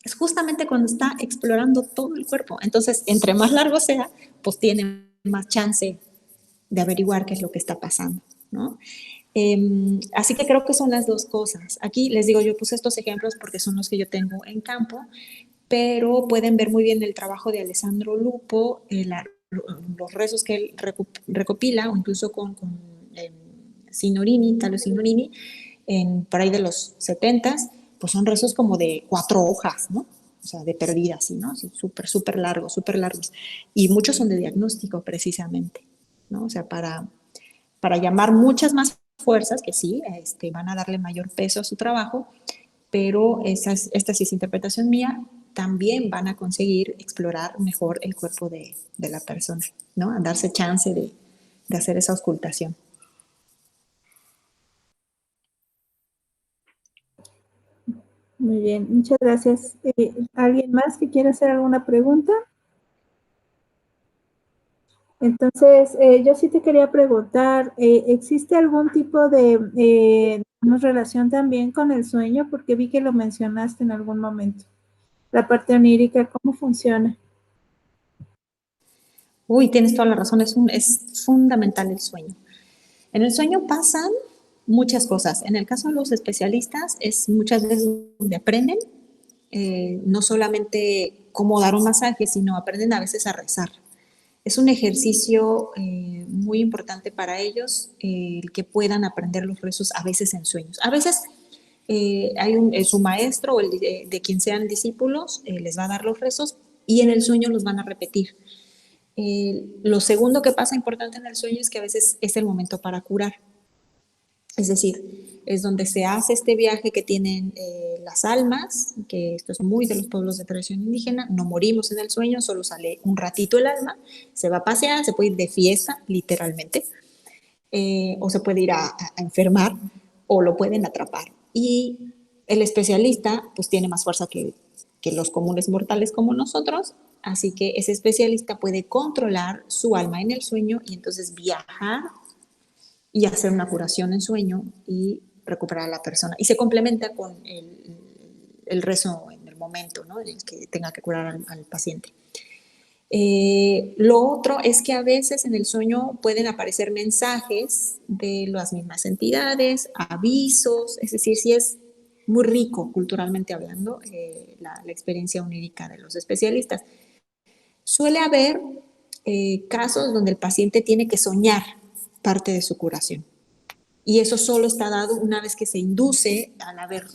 Es justamente cuando está explorando todo el cuerpo. Entonces, entre más largo sea, pues tiene más chance de averiguar qué es lo que está pasando, ¿no? Así que creo que son las dos cosas. Aquí les digo, yo puse estos ejemplos porque son los que yo tengo en campo, pero pueden ver muy bien el trabajo de Alessandro Lupo, los rezos que él recopila, o incluso con Signorini, Talo Signorini, por ahí de los 70s, pues son rezos como de 4 hojas, ¿no? O sea, de perdida, así, ¿no? Así, súper largos, súper largos. Y muchos son de diagnóstico, precisamente, ¿no? O sea, para llamar muchas más fuerzas, que sí, van a darle mayor peso a su trabajo, pero esta sí es interpretación mía, también van a conseguir explorar mejor el cuerpo de la persona, ¿no? A darse chance de hacer esa auscultación. Muy bien, muchas gracias. ¿Alguien más que quiera hacer alguna pregunta? Entonces, yo sí te quería preguntar, ¿existe algún tipo de relación también con el sueño? Porque vi que lo mencionaste en algún momento. La parte onírica, ¿cómo funciona? Uy, tienes toda la razón, es fundamental el sueño. En el sueño pasan muchas cosas. En el caso de los especialistas, es muchas veces donde aprenden, no solamente cómo dar un masaje, sino aprenden a veces a rezar. Es un ejercicio muy importante para ellos, el que puedan aprender los rezos a veces en sueños. A veces su maestro o el de quien sean discípulos les va a dar los rezos y en el sueño los van a repetir. Lo segundo que pasa importante en el sueño es que a veces es el momento para curar. Es decir, es donde se hace este viaje que tienen las almas, que esto es muy de los pueblos de tradición indígena, no morimos en el sueño, solo sale un ratito el alma, se va a pasear, se puede ir de fiesta, literalmente, o se puede ir a enfermar, o lo pueden atrapar. Y el especialista, pues tiene más fuerza que los comunes mortales como nosotros, así que ese especialista puede controlar su alma en el sueño y entonces viajar y hacer una curación en sueño y recuperar a la persona. Y se complementa con el rezo en el momento, ¿no? En el que tenga que curar al paciente. Lo otro es que a veces en el sueño pueden aparecer mensajes de las mismas entidades, avisos, es decir, si es muy rico culturalmente hablando la experiencia onírica de los especialistas. Suele haber casos donde el paciente tiene que soñar parte de su curación. Y eso solo está dado una vez que se induce al haber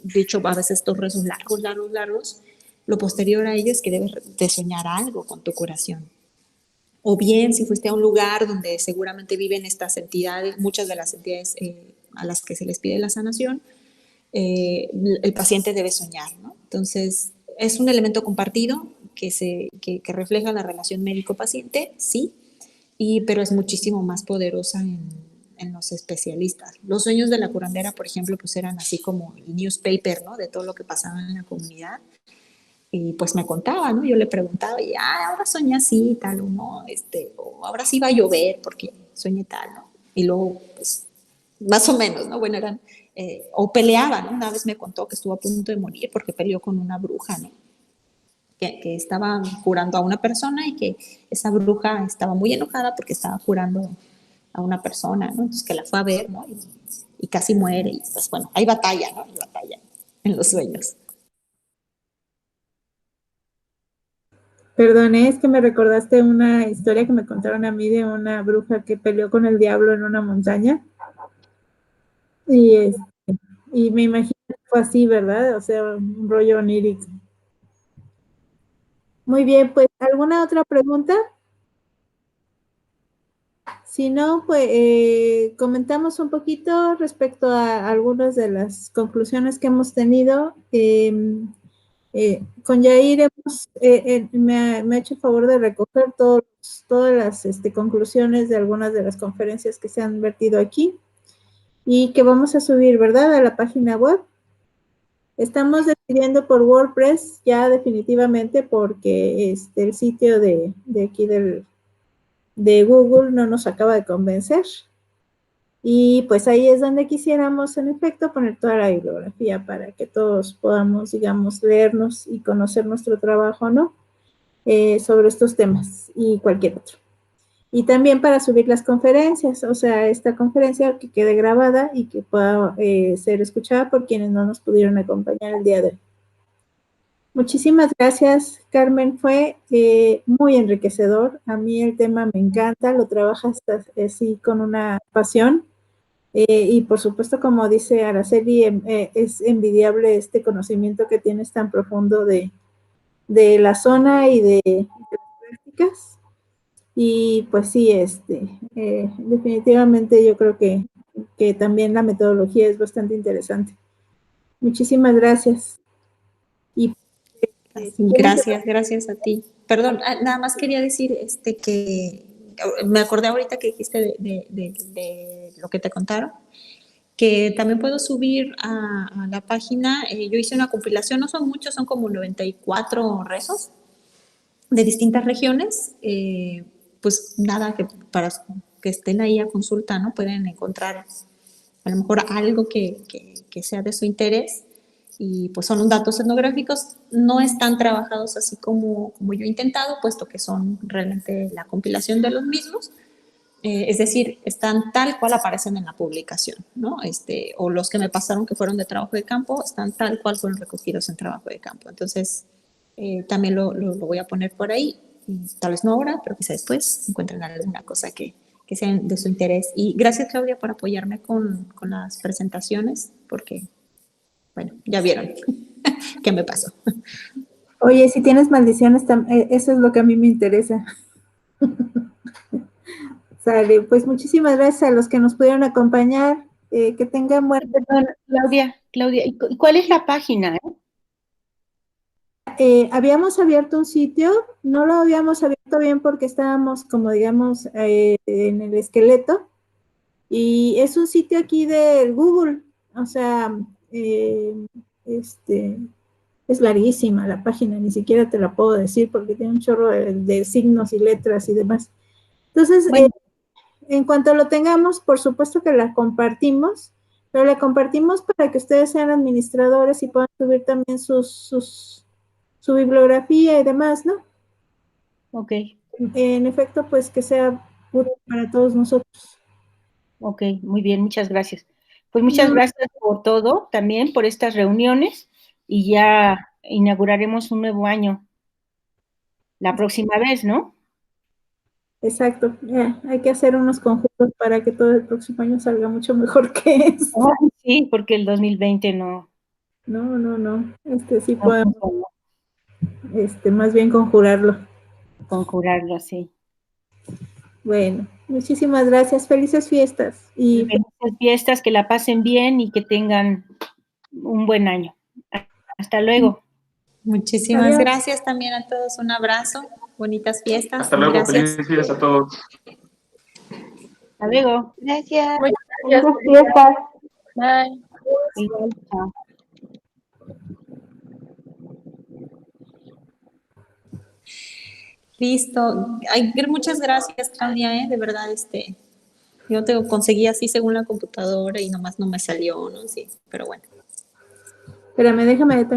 dicho a veces estos rezos largos. Lo posterior a ello es que debes de soñar algo con tu curación. O bien, si fuiste a un lugar donde seguramente viven estas entidades, muchas de las entidades a las que se les pide la sanación, el paciente debe soñar, ¿no? Entonces, es un elemento compartido que refleja la relación médico-paciente, sí, pero es muchísimo más poderosa en los especialistas. Los sueños de la curandera, por ejemplo, pues eran así como el newspaper, ¿no? De todo lo que pasaba en la comunidad. Y pues me contaba, ¿no? Yo le preguntaba, y ahora soñé así, tal, o no, o ahora sí va a llover porque soñé tal, ¿no? Y luego, pues, más o menos, ¿no? Bueno, eran, o peleaban, ¿no? Una vez me contó que estuvo a punto de morir porque peleó con una bruja, ¿no? Que estaba curando a una persona y que esa bruja estaba muy enojada porque estaba curando a una persona, ¿no? Entonces que la fue a ver, ¿no? Y casi muere, y pues bueno, hay batalla, ¿no? Hay batalla en los sueños. Perdone, es que me recordaste una historia que me contaron a mí de una bruja que peleó con el diablo en una montaña. Y, y me imagino que fue así, ¿verdad? O sea, un rollo onírico. Muy bien, pues, ¿alguna otra pregunta? Si no, pues comentamos un poquito respecto a algunas de las conclusiones que hemos tenido. Con Yair me ha hecho el favor de recoger todas las conclusiones de algunas de las conferencias que se han vertido aquí y que vamos a subir, ¿verdad?, a la página web. Estamos decidiendo por WordPress ya definitivamente porque el sitio de aquí de Google no nos acaba de convencer. Y pues ahí es donde quisiéramos, en efecto, poner toda la bibliografía para que todos podamos, digamos, leernos y conocer nuestro trabajo, ¿no? Sobre estos temas y cualquier otro. Y también para subir las conferencias, o sea, esta conferencia que quede grabada y que pueda ser escuchada por quienes no nos pudieron acompañar el día de hoy. Muchísimas gracias, Carmen. Fue muy enriquecedor. A mí el tema me encanta, lo trabajas así con una pasión. Y por supuesto, como dice Araceli, es envidiable este conocimiento que tienes tan profundo de la zona y de las prácticas. Y pues sí, definitivamente yo creo que también la metodología es bastante interesante. Muchísimas gracias. Y, Gracias a ti. Perdón, nada más quería decir que me acordé ahorita que dijiste de lo que te contaron, que también puedo subir a la página. Yo hice una compilación, no son muchos, son como 94 rezos de distintas regiones. Pues nada, que para que estén ahí a consulta, ¿no? Pueden encontrar a lo mejor algo que sea de su interés. Y pues son datos etnográficos, no están trabajados así como yo he intentado, puesto que son realmente la compilación de los mismos. Es decir, están tal cual aparecen en la publicación, ¿no? O los que me pasaron que fueron de trabajo de campo, están tal cual fueron recogidos en trabajo de campo. Entonces, también lo voy a poner por ahí, tal vez no ahora, pero quizá después encuentren alguna cosa que sea de su interés. Y gracias, Claudia, por apoyarme con las presentaciones, porque, bueno, ya vieron qué me pasó. oye, si tienes maldiciones, eso es lo que a mí me interesa. Sale, pues muchísimas gracias a los que nos pudieron acompañar. Que tengan buen... Perdón, Claudia, ¿y cuál es la página? Habíamos abierto un sitio, no lo habíamos abierto bien porque estábamos, como digamos, en el esqueleto, y es un sitio aquí del Google, o sea, es larguísima la página, ni siquiera te la puedo decir porque tiene un chorro de signos y letras y demás. Entonces, Bueno, en cuanto lo tengamos, por supuesto que la compartimos, pero la compartimos para que ustedes sean administradores y puedan subir también su bibliografía y demás, ¿no? ok, En efecto, pues que sea útil para todos nosotros. ok, muy bien, muchas gracias. Pues muchas gracias por todo, también por estas reuniones, y ya inauguraremos un nuevo año la próxima vez, ¿no? Exacto, hay que hacer unos conjuntos para que todo el próximo año salga mucho mejor que este. Sí, porque el 2020 no. No. Sí No podemos, funcionó. más bien conjurarlo. Conjurarlo, sí. Bueno, muchísimas gracias. Felices fiestas. Y Felices fiestas, que la pasen bien y que tengan un buen año. Hasta luego. Muchísimas adiós. gracias también a todos. Un abrazo. Bonitas fiestas. Hasta y luego, gracias. felices fiestas a todos. Hasta luego. Gracias. Felices fiestas. Bye. Igual, chao. Listo. Ay, muchas gracias, Claudia, de verdad, yo te conseguí así según la computadora y nomás no me salió, ¿no? Sí, pero bueno. Espérame, déjame detener.